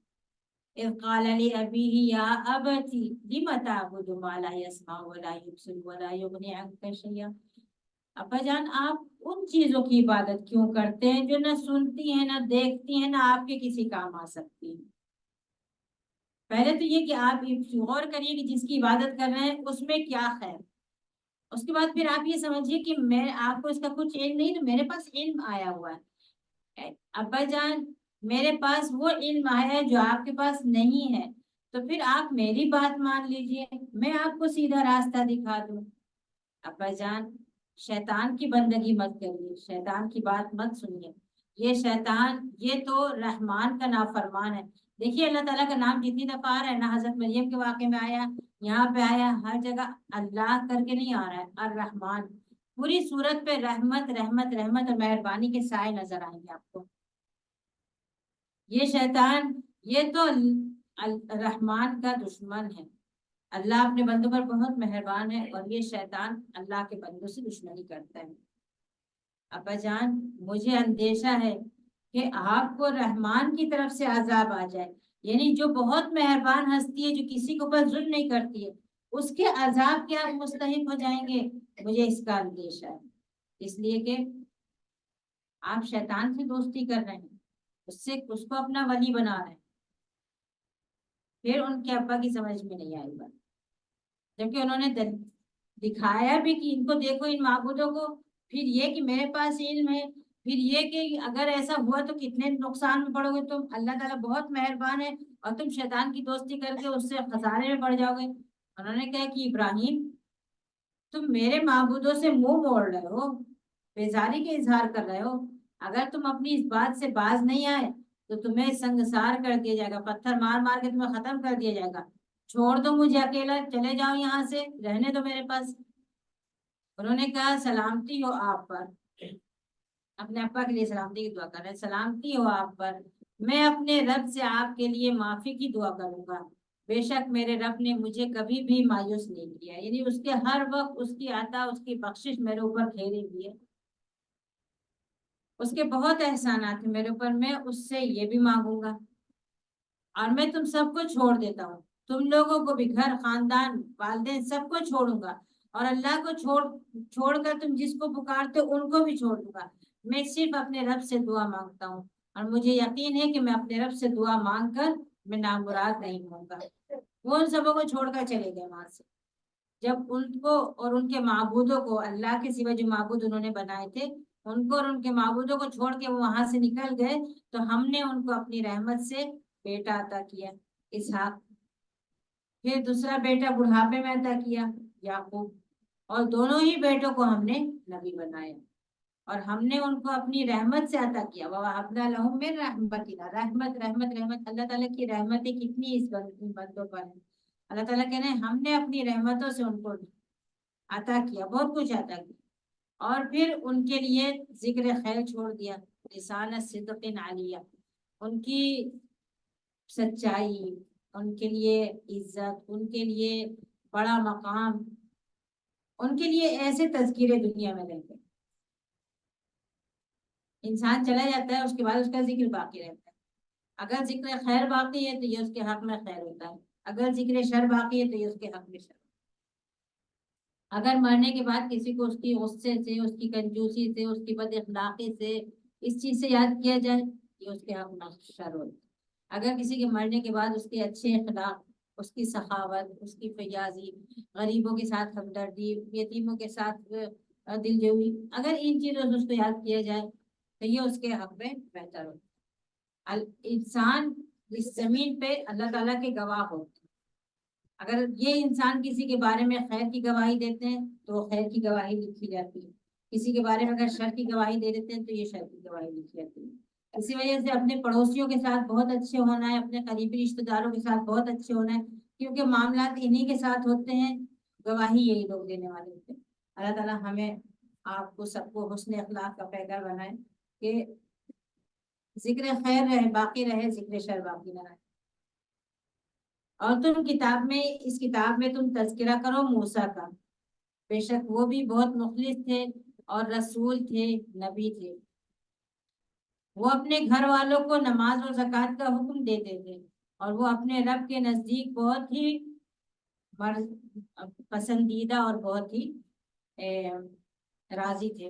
اذ قال لأبيه يا أبت لم تعبد ما لا يسمع ولا يبصر ولا يغني عنك شيئا، ابا جان آپ ان چیزوں کی عبادت کیوں کرتے ہیں جو نہ سنتی ہیں، نہ دیکھتی ہیں، نہ آپ کے کسی کام آ سکتی ہیں؟ پہلے تو یہ کہ آپ غور کریے کہ جس کی عبادت کر رہے ہیں اس میں کیا خیر، اس کے بعد پھر آپ یہ سمجھیے کہ میں آپ کو اس کا کچھ علم نہیں، تو میرے پاس علم آیا ہوا ہے ابا جان، میرے پاس وہ علم آیا ہے جو آپ کے پاس نہیں ہے، تو پھر آپ میری بات مان لیجئے، میں آپ کو سیدھا راستہ دکھا دوں۔ ابا جان شیطان کی بندگی مت کریے، شیطان کی بات مت سنیے، یہ شیطان یہ تو رحمان کا نافرمان ہے۔ دیکھیے اللہ تعالیٰ کا نام جتنی دفعہ آ رہا ہے نا، حضرت مریم کے واقعے میں آیا، یہاں پہ آیا، ہر جگہ اللہ کر کے نہیں آ رہا ہے، الرحمان، پوری صورت پہ رحمت رحمت رحمت اور مہربانی کے سائے نظر آئیں گے آپ کو۔ یہ شیطان یہ تو الرحمان کا دشمن ہے، اللہ اپنے بندوں پر بہت مہربان ہے، اور یہ شیطان اللہ کے بندوں سے دشمنی کرتا ہے۔ ابا جان مجھے اندیشہ ہے کہ آپ کو رحمان کی طرف سے عذاب آ جائے، یعنی جو بہت مہربان ہستی ہے، جو کسی کے اوپر ظلم نہیں کرتی ہے، اس کے عذاب کے آپ مستحق ہو جائیں گے، مجھے اس کا اندیشہ ہے، اس لیے کہ آپ شیطان سے دوستی کر رہے ہیں، اس کو اپنا ولی بنا رہے ہیں۔ پھر ان کے ابا کی سمجھ میں نہیں آئی بات، جبکہ انہوں نے دکھایا بھی کہ ان کو دیکھو ان معبودوں کو، پھر یہ کہ میرے پاس علم ہے، پھر یہ کہ اگر ایسا ہوا تو کتنے نقصان میں پڑو گے تم، اللہ تعالیٰ بہت مہربان ہے اور تم شیطان کی دوستی کر کے اس سے خسارے میں پڑ جاؤ گے۔ انہوں نے کہا کہ ابراہیم تم میرے معبودوں سے منہ موڑ رہے ہو، بیزاری کے اظہار کر رہے ہو، اگر تم اپنی اس بات سے باز نہیں آئے تو تمہیں سنگسار کر دیا جائے گا، پتھر مار مار کے تمہیں ختم کر دیا جائے گا، چھوڑ دو مجھے اکیلا، چلے جاؤ یہاں سے، رہنے دو میرے پاس۔ انہوں نے کہا سلامتی ہو آپ پر، اپنے ابا کے لیے سلامتی کی دعا کر رہے ہیں، سلامتی ہو آپ پر، میں اپنے رب سے آپ کے لیے معافی کی دعا کروں گا، بے شک میرے رب نے مجھے کبھی بھی مایوس نہیں کیا، یعنی اس کے ہر وقت اس کی عطا اس کی بخشش میرے اوپر گھیری ہوئی ہے، اس کے بہت احسانات ہیں میرے اوپر، میں اس سے یہ بھی مانگوں گا، اور میں تم سب کو چھوڑ دیتا ہوں، تم لوگوں کو بھی، گھر خاندان والدین سب کو چھوڑوں گا، اور اللہ کو چھوڑ کر تم جس کو پکارتے ہو ان کو بھی چھوڑ دوں گا، میں صرف اپنے رب سے دعا مانگتا ہوں، اور مجھے یقین ہے کہ میں اپنے رب سے دعا مانگ کر میں نامراد نہیں ہوں گا۔ وہ ان سبوں کو چھوڑ کر چلے گئے وہاں سے، جب ان کو اور ان کے معبودوں کو، اللہ کے سوا جو معبود انہوں نے بنائے تھے ان کو اور ان کے معبودوں کو چھوڑ کے وہ وہاں سے نکل گئے، تو ہم نے ان کو اپنی رحمت سے بیٹا عطا کیا اسحاق، پھر دوسرا بیٹا بڑھاپے میں عطا کیا یعقوب، اور دونوں ہی بیٹوں کو ہم نے نبی بنایا، اور ہم نے ان کو اپنی رحمت سے عطا کیا، وَوَهَبْنَا لَهُم مِّن رَحْمَتِنَا، رحمت رحمت رحمت، اللہ تعالیٰ کی رحمتیں کتنی اس بندوں پر ہیں، اللہ تعالیٰ کہہ رہے ہیں ہم نے اپنی رحمتوں سے ان کو عطا کیا، بہت کچھ عطا کیا، اور پھر ان کے لیے ذکر خیر چھوڑ دیا، لسان صدق علیہ، ان کی سچائی، ان کے لیے عزت، ان کے لیے بڑا مقام، ان کے لیے ایسے تذکیرے دنیا میں رہتے ہیں، انسان چلا جاتا ہے اس کے بعد اس کا ذکر باقی رہتا ہے، اگر ذکر خیر باقی ہے تو یہ اس کے حق میں خیر ہوتا ہے، اگر ذکر شر باقی ہے تو یہ اس کے حق میں شر، اگر مرنے کے بعد کسی کو اس کی غصے سے، اس کی کنجوسی سے، اس کی بد اخلاقی سے، اس چیز سے یاد کیا جائے، یہ اس کے حق میں شر ہوتا ہے، اگر کسی کے مرنے کے بعد اس کے اچھے اخلاق، اس کی سخاوت، اس کی فیاضی، غریبوں کے ساتھ ہمدردی، یتیموں کے ساتھ دل جوئی، اگر ان چیزوں سے اس کو یاد کیا جائے تو یہ اس کے حق میں بہتر ہوتا ہے۔ انسان اس زمین پہ اللہ تعالیٰ کے گواہ ہوتے ہیں، اگر یہ انسان کسی کے بارے میں خیر کی گواہی دیتے ہیں تو وہ خیر کی گواہی لکھی جاتی ہے، کسی کے بارے میں اگر شر کی گواہی دے دیتے ہیں تو یہ شر کی گواہی لکھی جاتی ہے، اسی وجہ سے اپنے پڑوسیوں کے ساتھ بہت اچھے ہونا ہے، اپنے قریبی رشتہ داروں کے ساتھ بہت اچھے ہونا ہے، کیونکہ معاملات انہی کے ساتھ ہوتے ہیں، گواہی یہی لوگ دینے والے ہوتے ہیں۔ اللہ تعالیٰ ہمیں آپ کو سب کو حسن اخلاق کا پیکر بنائے کہ ذکر خیر رہے باقی رہے، ذکر شر باقی نہ رہے، اور تم کتاب میں، اس کتاب میں تم تذکرہ کرو موسیٰ کا، بے شک وہ بھی بہت مخلص تھے اور رسول تھے، نبی تھے، وہ اپنے گھر والوں کو نماز اور زکوٰۃ کا حکم دیتے تھے، اور وہ اپنے رب کے نزدیک بہت ہی پسندیدہ اور بہت ہی راضی تھے،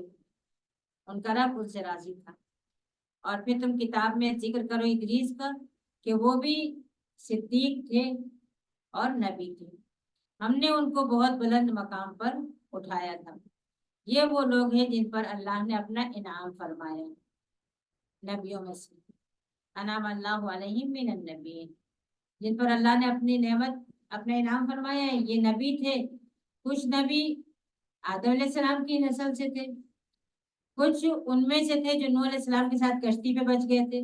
ان کا رب ان سے راضی تھا۔ اور پھر تم کتاب میں ذکر کرو ادریس کا کہ وہ بھی صدیق تھے اور نبی تھے. ہم نے ان کو بہت بلند مقام پر اٹھایا تھا. یہ وہ لوگ ہیں جن پر اللہ نے اپنا انعام فرمایا نبیوں میں سے. انعام اللہ علیہم من النبیین، جن پر اللہ نے اپنی نعمت اپنا انعام فرمایا ہے. یہ نبی تھے. کچھ نبی آدم علیہ السلام کی نسل سے تھے، کچھ ان میں سے تھے جو نوح علیہ السلام کے ساتھ کشتی پہ بچ گئے تھے،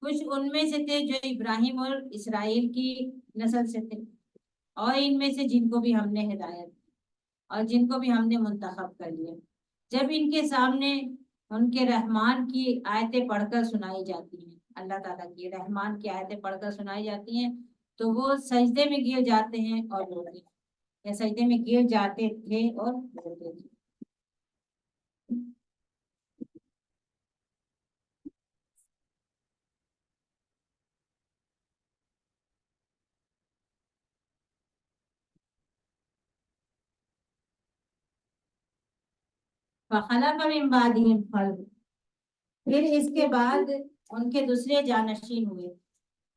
کچھ ان میں سے تھے جو ابراہیم اور اسرائیل کی نسل سے تھے، اور ان میں سے جن کو بھی ہم نے ہدایت اور جن کو بھی ہم نے منتخب کر لیا. جب ان کے سامنے ان کے رحمان کی آیتیں پڑھ کر سنائی جاتی ہیں، اللہ تعالیٰ کی رحمان کی آیتیں پڑھ کر سنائی جاتی ہیں، تو وہ سجدے میں گر جاتے ہیں اور روتے ہیں، یا سجدے میں گر جاتے تھے اور روتے تھے. فخلف من بعدهم خلف، پھر اس کے بعد ان کے دوسرے جانشین ہوئے.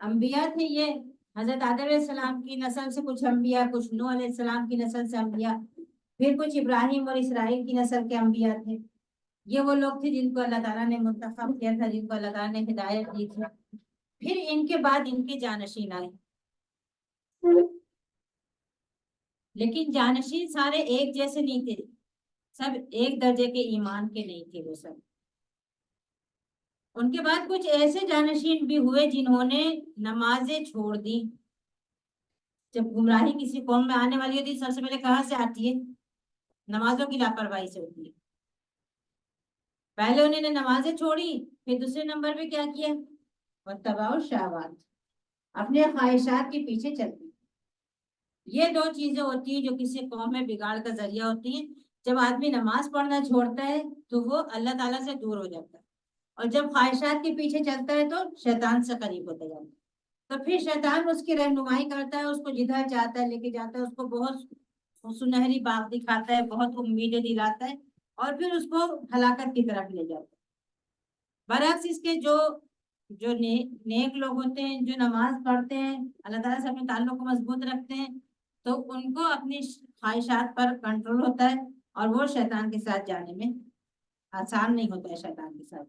انبیاء تھے یہ، حضرت آدم علیہ السلام کی نسل سے کچھ انبیاء، کچھ نوح علیہ السلام کی نسل سے انبیاء، پھر کچھ ابراہیم اور اسرائیل کی نسل کے انبیاء تھے. یہ وہ لوگ تھے جن کو اللہ تعالیٰ نے منتخب کیا تھا، جن کو اللہ تعالیٰ نے ہدایت دی تھی. پھر ان کے بعد ان کے جانشین آئے، لیکن جانشین سارے ایک جیسے نہیں تھے، سب ایک درجے کے ایمان کے نہیں تھے. وہ سب ان کے بعد کچھ ایسے جانشین بھی ہوئے جنہوں نے نمازیں چھوڑ دی. جب گمراہی کسی قوم میں آنے والی ہوتی ہے، سب سے پہلے کہاں سے آتی ہے؟ نمازوں کی لاپرواہی سے ہوتی ہے. پہلے انہوں نے نمازیں چھوڑی، پھر دوسرے نمبر پہ کیا کیا؟ واتبعوا الشہوات، اپنے خواہشات کے پیچھے چلتی. یہ دو چیزیں ہوتی ہیں جو کسی قوم میں بگاڑ کا ذریعہ ہوتی ہیں. جب آدمی نماز پڑھنا چھوڑتا ہے تو وہ اللہ تعالیٰ سے دور ہو جاتا ہے، اور جب خواہشات کے پیچھے چلتا ہے تو شیطان سے قریب ہوتا جاتا ہے. تو پھر شیطان اس کی رہنمائی کرتا ہے، اس کو جدھر چاہتا ہے لے کے جاتا ہے، اس کو بہت سنہری باغ دکھاتا ہے، بہت امیدیں دلاتا ہے، اور پھر اس کو ہلاکت کی طرف لے جاتا ہے. برعکس اس کے جو نیک لوگ ہوتے ہیں، جو نماز پڑھتے ہیں، اللہ تعالیٰ سے اپنے تعلق کو مضبوط رکھتے ہیں، تو ان کو اپنی خواہشات پر کنٹرول ہوتا ہے، اور وہ شیطان کے ساتھ جانے میں آسان نہیں ہوتا ہے شیطان کے ساتھ.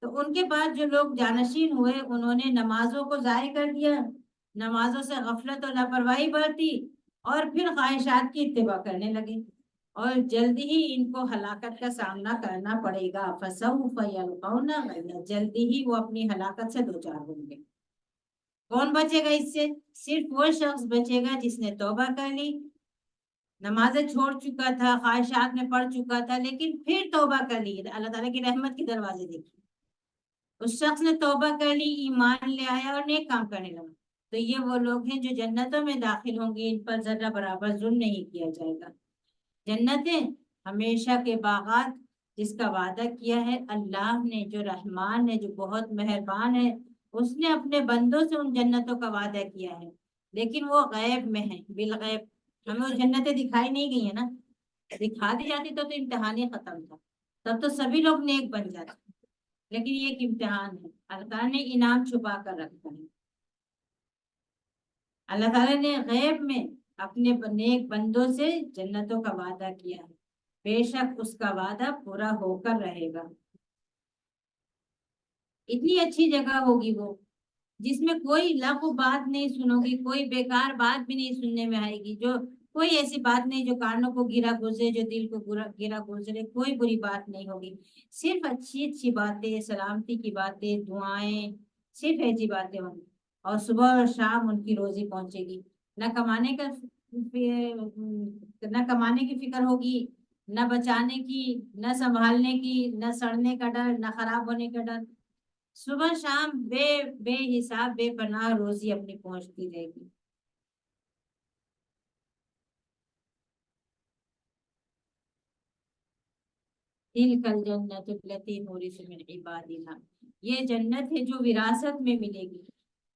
تو ان کے بعد جو لوگ جانشین ہوئے، انہوں نے نمازوں کو ضائع کر دیا، نمازوں سے غفلت اور لاپرواہی برتی، اور پھر خواہشات کی اتباع کرنے لگے، اور جلدی ہی ان کو ہلاکت کا سامنا کرنا پڑے گا. فسوف یلقون غیا، جلدی ہی وہ اپنی ہلاکت سے دوچار ہوں گے. کون بچے گا اس سے؟ صرف وہ شخص بچے گا جس نے توبہ کر لی، نمازیں چھوڑ چکا تھا، خواہشات میں پڑ چکا تھا، لیکن پھر توبہ کر لی، اللہ تعالیٰ کی رحمت کے دروازے دیکھی، اس شخص نے توبہ کر لی، ایمان لے آیا اور نیک کام کرنے لگا. تو یہ وہ لوگ ہیں جو جنتوں میں داخل ہوں گے، ان پر ذرہ برابر ظلم نہیں کیا جائے گا. جنتیں ہمیشہ کے باغات، جس کا وعدہ کیا ہے اللہ نے، جو رحمان ہے، جو بہت مہربان ہے، اس نے اپنے بندوں سے ان جنتوں کا وعدہ کیا ہے. لیکن وہ غیب میں ہے، بالغیب. ہمیں وہ جنتیں دکھائی نہیں گئی ہیں نا، دکھا دی جاتی تو امتحان ہی ختم تھا، تب تو سبھی لوگ نیک بن جاتے. لیکن یہ ایک امتحان ہے، اللہ تعالیٰ نے انعام چھپا کر رکھا ہے. اللہ تعالیٰ نے غیب میں اپنے نیک بندوں سے جنتوں کا وعدہ کیا ہے، بے شک اس کا وعدہ پورا ہو کر رہے گا. اتنی اچھی جگہ ہوگی وہ، جس میں کوئی لغو بات نہیں سنو گی، کوئی بیکار بات بھی نہیں سننے میں آئے گی، جو کوئی ایسی بات نہیں جو کانوں کو گرا گزرے، جو دل کو گرا گزرے، کوئی بری بات نہیں ہوگی. صرف اچھی اچھی باتیں، سلامتی کی باتیں، دعائیں، صرف ایسی باتیں ہوں گی. اور صبح اور شام ان کی روزی پہنچے گی. نہ کمانے کی فکر ہوگی، نہ بچانے کی، نہ سنبھالنے کی، نہ سڑنے کا ڈر، نہ خراب ہونے کا ڈر. صبح شام بے حساب بے پناہ روزی اپنی پہنچتی رہے گی. تلک الجنت التی نورث من عبادنا، یہ جنت ہے جو وراثت میں ملے گی.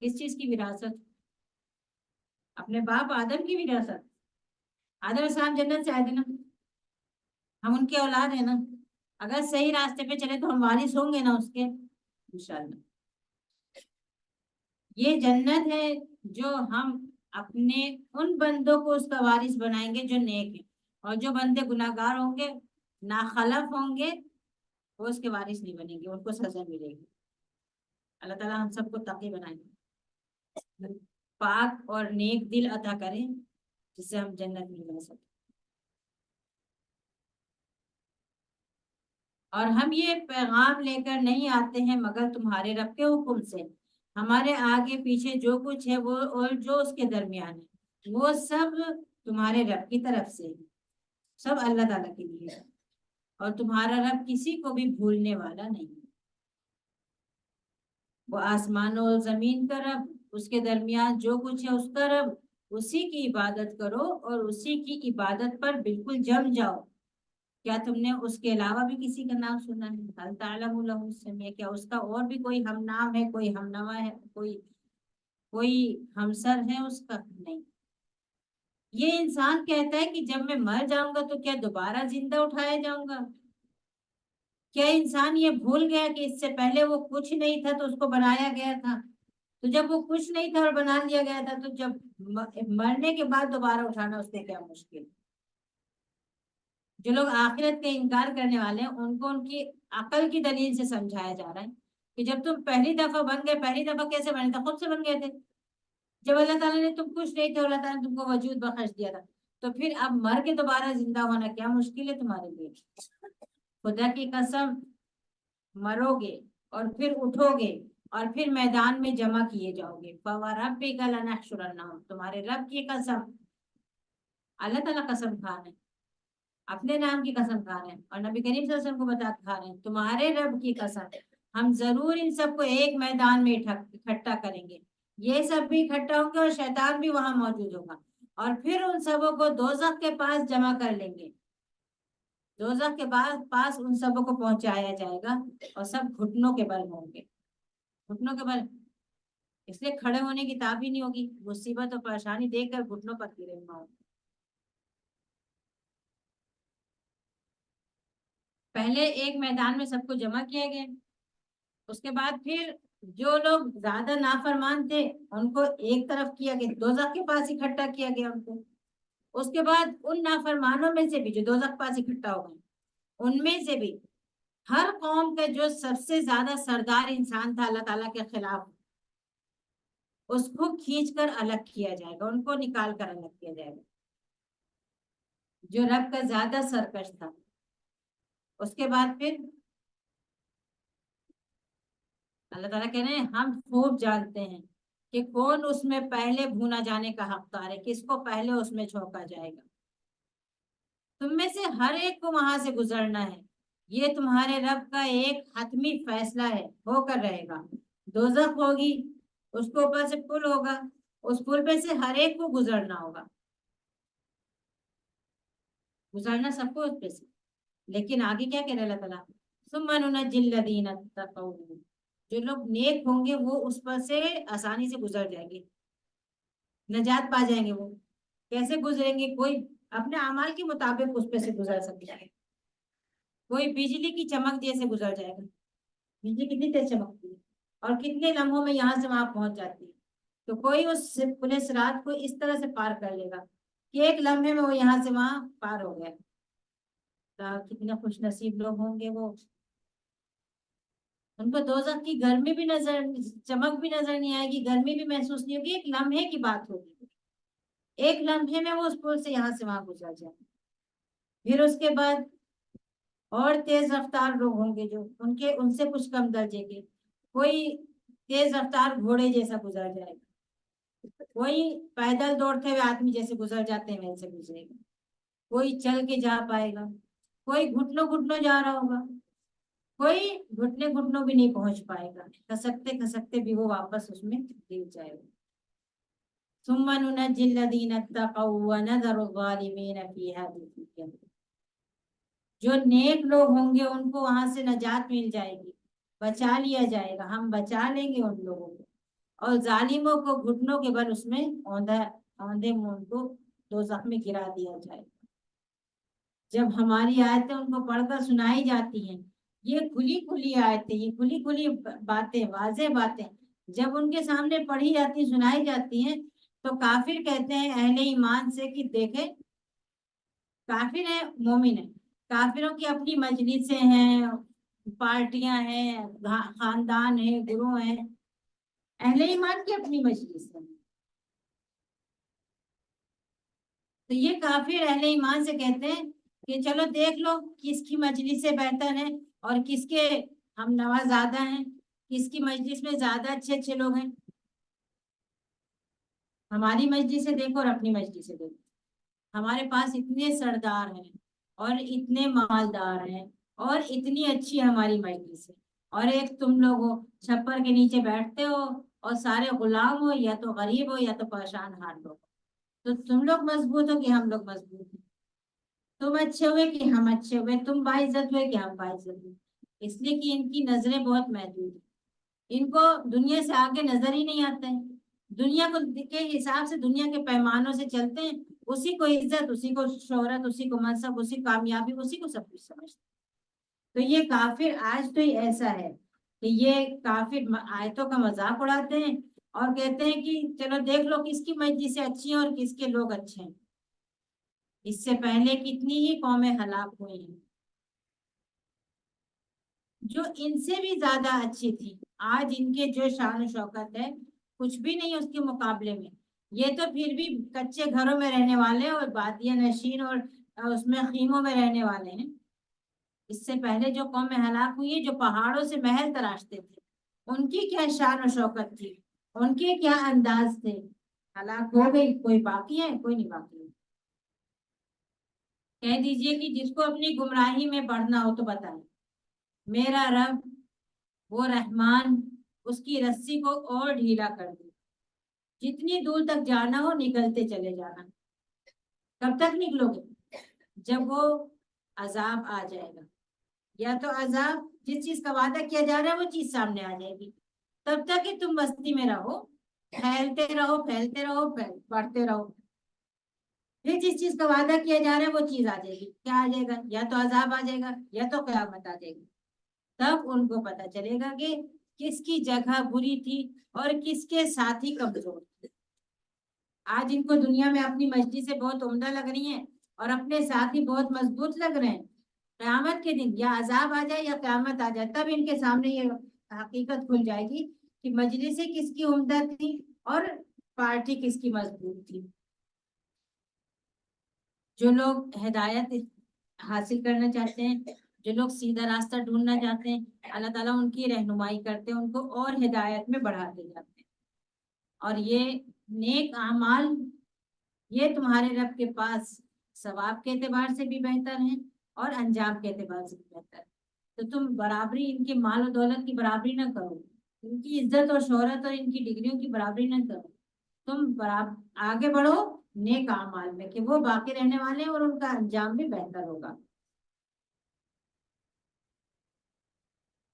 کس چیز کی وراثت؟ اپنے باپ آدم کی وراثت. آدم علیہ السلام جنت سے آئے تھے نا، ہم ان کے اولاد ہیں نا. اگر صحیح راستے پہ چلے تو ہم وارث ہوں گے نا اس کے، انشاءاللہ. یہ جنت ہے جو ہم اپنے ان بندوں کو اس کا وارث بنائیں گے جو نیک ہیں، اور جو بندے گناہگار ہوں گے، ناخلف ہوں گے، وہ اس کے وارث نہیں بنیں گے، ان کو سزا ملے گی۔ اللہ تعالیٰ ہم سب کو تقی بنائیں گے، پاک اور نیک دل عطا کریں جس سے ہم جنت میں جا سکیں۔ اور ہم یہ پیغام لے کر نہیں آتے ہیں مگر تمہارے رب کے حکم سے، ہمارے آگے پیچھے جو کچھ ہے وہ اور جو اس کے درمیان ہے وہ سب تمہارے رب کی طرف سے ہے، سب اللہ تعالیٰ کے لیے ہے، اور تمہارا رب کسی کو بھی بھولنے والا نہیں۔ وہ آسمان و زمین کا رب، اس کے درمیان جو کچھ ہے اس کا رب، اسی کی عبادت کرو اور اسی کی عبادت پر بالکل جم جاؤ۔ کیا تم نے اس کے علاوہ بھی کسی کا نام سنا ہے؟ حل تعلم له سمیع، کیا اس کا اور بھی کوئی ہم نام ہے، کوئی ہم نوا ہے، کوئی ہمسر ہے اس کا؟ نہیں۔ یہ انسان کہتا ہے کہ جب میں مر جاؤں گا تو کیا دوبارہ زندہ اٹھایا جاؤں گا؟ کیا انسان یہ بھول گیا کہ اس سے پہلے وہ کچھ نہیں تھا تو اس کو بنایا گیا تھا؟ تو جب وہ کچھ نہیں تھا اور بنا لیا گیا تھا تو جب مرنے کے بعد دوبارہ اٹھانا اس سے کیا مشکل؟ جو لوگ آخرت کا انکار کرنے والے ہیں ان کو ان کی عقل کی دلیل سے سمجھایا جا رہا ہے کہ جب تم پہلی دفعہ بن گئے، پہلی دفعہ کیسے بنے تھے؟ خود سے بن گئے تھے۔ جب اللہ تعالیٰ نے تم کچھ نہیں تھے، اللہ تعالیٰ نے تم کو وجود بخش دیا تھا، تو پھر اب مر کے دوبارہ زندہ ہونا کیا مشکل ہے تمہارے لیے؟ خدا کی قسم، مرو گے اور پھر اٹھو گے اور پھر میدان میں جمع کیے جاؤ گے۔ فَوَرَبِّكَ لَنَحْشُرَنَّهُمْ، تمہارے رب کی قسم، اللہ تعالیٰ قسم کھا رہے ہیں، اپنے نام کی قسم کھا رہے ہیں، اور نبی کریم صلی اللہ علیہ وسلم کو بتا کھا رہے ہیں، تمہارے رب کی قسم، ہم ضرور ان سب کو ایک میدان میں اکٹھا کریں گے، یہ سب بھی اکٹھا ہوں گے اور شیطان بھی وہاں موجود ہوگا، اور پھر ان سبوں کو دوزخ کے پاس جمع کر لیں گے، دوزخ کے پاس ان سبوں کو پہنچایا جائے گا، اور سب گھٹنوں کے بل ہوں گے، گھٹنوں کے بل، اس لیے کھڑے ہونے کی تاب ہی نہیں ہوگی، مصیبت اور پریشانی دیکھ کر گھٹنوں پر گرے ہونا ہوگا۔ پہلے ایک میدان میں سب کو جمع کیا گیا، اس کے بعد پھر جو لوگ زیادہ نافرمان تھے ان کو ایک طرف کیا گیا، دوزخ کے پاس اکٹھا کیا گیا ان کو، اس کے بعد ان نافرمانوں میں سے بھی جو دوزخ کے پاس اکٹھا ہو گئے ان میں سے بھی ہر قوم کا جو سب سے زیادہ سردار انسان تھا اللہ تعالیٰ کے خلاف، اس کو کھینچ کر الگ کیا جائے گا، ان کو نکال کر الگ کیا جائے گا، جو رب کا زیادہ سرکش تھا۔ اس کے بعد پھر اللہ تعالیٰ کہہ رہے ہیں ہم خوب جانتے ہیں کہ کون اس میں پہلے بھونا جانے کا حقدار ہے، کس کو پہلے اس میں جھونکا جائے گا۔ تم میں سے ہر ایک کو وہاں سے گزرنا ہے، یہ تمہارے رب کا ایک حتمی فیصلہ ہے، ہو کر رہے گا۔ دوزخ ہوگی، اس کے اوپر سے پل ہوگا، اس پل پہ سے ہر ایک کو گزرنا ہوگا، گزرنا سب کو اس پہ سے، لیکن آگے کیا کہہ رہے اللہ تعالیٰ؟ ثم ننجی الذین اتقوا، جو لوگ نیک ہوں گے وہ اس پر سے آسانی سے گزر جائیں گے، نجات پا جائیں گے۔ وہ کیسے گزریں گے؟ کوئی اپنے اعمال کے مطابق اس پہ سے گزر سکتا ہے، کوئی بجلی کی چمک جیسے گزر جائے گا، بجلی کتنی تیز چمکتی ہے اور کتنے لمحوں میں یہاں سے وہاں پہنچ جاتی ہے، تو کوئی اس پولیس رات کو اس طرح سے پار کر لے گا کہ ایک لمحے میں وہ یہاں سے وہاں پار ہو گیا۔ کتنے خوش نصیب لوگ ہوں گے وہ، ان کو دوزخ کی گرمی بھی نظر، چمک بھی نظر نہیں آئے گی، گرمی بھی محسوس نہیں ہوگی، ایک لمحے کی بات ہوگی، ایک لمحے میں وہ اس پل سے یہاں سے وہاں گزر جائے۔ پھر اس کے بعد اور تیز رفتار لوگ ہوں گے جو ان سے کچھ کم درجے کے، کوئی تیز رفتار گھوڑے جیسا گزر جائے گا، کوئی پیدل دوڑتے ہوئے آدمی جیسے گزر جاتے ہیں ویسے گزرے گا، کوئی چل کے جا پائے گا، کوئی گھٹنوں گھٹنوں جا رہا ہوگا، کوئی گھٹنے گھٹنوں بھی نہیں پہنچ پائے گا، کھسکتے کھسکتے بھی وہ واپس اس میں گر جائے گا۔ ثم ننجی الذین اتقوا ونذر الظالمین فیہا جثیا، جو نیک لوگ ہوں گے ان کو وہاں سے نجات مل جائے گی، بچا لیا جائے گا، ہم بچا لیں گے ان لوگوں کو، اور ظالموں کو گھٹنوں کے بل اس میں اوندھے منہ کو دوزخ میں گرا دیا جائے گا۔ جب ہماری آیتیں ان کو پڑھ کر سنائی جاتی ہیں، یہ کھلی کھلی آیتیں، یہ کھلی کھلی باتیں، واضح باتیں، جب ان کے سامنے پڑھی جاتی سنائی جاتی ہیں تو کافر کہتے ہیں اہل ایمان سے کہ دیکھیں کافر ہے مومن ہے، کافروں کی اپنی مجلسیں ہیں، پارٹیاں ہیں، خاندان ہے، گروہ ہیں، اہل ایمان کی اپنی مجلس ہے. تو یہ کافر اہل ایمان سے کہتے ہیں کہ چلو دیکھ لو کس کی مجلس سے بہتر ہے اور کس کے ہم نوا زیادہ ہیں، کس کی مجلس میں زیادہ اچھے اچھے لوگ ہیں. ہماری مجلس سے دیکھو اور اپنی مجلس سے دیکھو، ہمارے پاس اتنے سردار ہیں اور اتنے مالدار ہیں اور اتنی اچھی ہماری مجلس ہے، اور ایک تم لوگ ہو چھپر کے نیچے بیٹھتے ہو اور سارے غلام ہو، یا تو غریب ہو یا تو پریشان حال لوگ. تو تم لوگ مضبوط ہو کہ ہم لوگ مضبوط ہیں، تم اچھے ہوئے کہ ہم اچھے ہوئے، تم باعزت ہوئے کہ ہم باعزت ہوئے. اس لیے کہ ان کی نظریں بہت محدود ہیں، ان کو دنیا سے آگے نظر ہی نہیں آتا ہے. دنیا کو کے حساب سے، دنیا کے پیمانوں سے چلتے ہیں، اسی کو عزت، اسی کو شہرت، اسی کو منصب، اسی کامیابی، اسی کو سب کچھ سمجھتے. تو یہ کافر آج تو ایسا ہے کہ یہ کافر آیتوں کا مذاق اڑاتے ہیں اور کہتے ہیں کہ چلو دیکھ لو کس کی مجلسیں اچھی ہیں اور کس کے لوگ اچھے ہیں. اس سے پہلے کتنی ہی قومیں ہلاک ہوئی ہیں جو ان سے بھی زیادہ اچھی تھی. آج ان کے جو شان و شوکت ہے کچھ بھی نہیں اس کے مقابلے میں. یہ تو پھر بھی کچے گھروں میں رہنے والے اور بادیہ نشین اور اس میں خیموں میں رہنے والے ہیں. اس سے پہلے جو قومیں ہلاک ہوئی ہیں جو پہاڑوں سے محل تراشتے تھے، ان کی کیا شان و شوکت تھی، ان کے کیا انداز تھے. ہلاک ہو گئی، کوئی باقی ہے؟ کوئی نہیں باقی ہے. کہہ دیجئے کہ جس کو اپنی گمراہی میں بڑھنا ہو تو بتائیں، میرا رب وہ رحمان اس کی رسی کو اور ڈھیلا کر دے، جتنی دور تک جانا ہو نکلتے چلے جانا. کب تک نکلو گے؟ جب وہ عذاب آ جائے گا، یا تو عذاب جس چیز کا وعدہ کیا جا رہا ہے وہ چیز سامنے آ جائے گی. تب تک کہ تم بستی میں رہو، پھیلتے رہو پھیلتے رہو بڑھتے رہو. پھر جس چیز کا وعدہ کیا جا رہا ہے وہ چیز آ جائے گی. کیا آ جائے گا؟ یا تو عذاب آ جائے گا یا تو قیامت آ جائے گی. تب ان کو پتا چلے گا کہ کس کی جگہ بری تھی اور کس کے ساتھی کمزور تھے. آج ان کو دنیا میں اپنی مسجد سے بہت عمدہ لگ رہی ہیں اور اپنے ساتھی بہت مضبوط لگ رہے ہیں. قیامت کے دن یا عذاب آ جائے یا قیامت آ جائے تب ان کے سامنے یہ حقیقت کھل جائے گی کہ مجلسیں کس کی عمدہ تھی اور پارٹی کس کی مضبوط تھی. جو لوگ ہدایت حاصل کرنا چاہتے ہیں، جو لوگ سیدھا راستہ ڈھونڈنا چاہتے ہیں، اللہ تعالیٰ ان کی رہنمائی کرتے ہیں، ان کو اور ہدایت میں بڑھاتے جاتے ہیں. اور یہ نیک اعمال یہ تمہارے رب کے پاس ثواب کے اعتبار سے بھی بہتر ہیں اور انجام کے اعتبار سے بھی بہتر ہے. تو تم برابری ان کے مال و دولت کی برابری نہ کرو، ان کی عزت اور شہرت اور ان کی ڈگریوں کی برابری نہ کرو. تم آگے بڑھو نیک اعمال میں کہ وہ باقی رہنے والے ہیں اور ان کا انجام بھی بہتر ہوگا.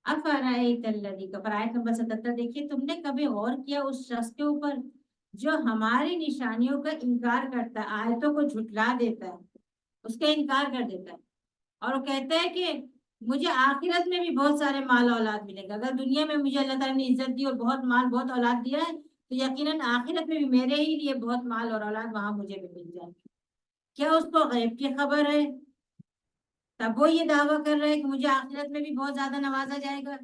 افرائیت الذی کفر، آیت نمبر 77 دیکھیے، تم نے کبھی غور کیا اس شخص کے اوپر جو ہماری نشانیوں کا انکار کرتا ہے، آیتوں کو جھٹلا دیتا ہے، اس کا انکار کر دیتا ہے اور وہ کہتا ہے کہ مجھے آخرت میں بھی بہت سارے مال اولاد ملے گا. اگر دنیا میں مجھے اللہ تعالیٰ نے عزت دی اور بہت مال بہت اولاد دیا ہے تو یقیناً آخرت میں بھی میرے ہی لیے بہت مال اور اولاد وہاں مجھے بھی مل جائے گی. کیا اس کو غیب کی خبر ہے؟ تب وہ یہ دعویٰ کر رہے ہیں کہ مجھے آخرت میں بھی بہت زیادہ نوازا جائے گا.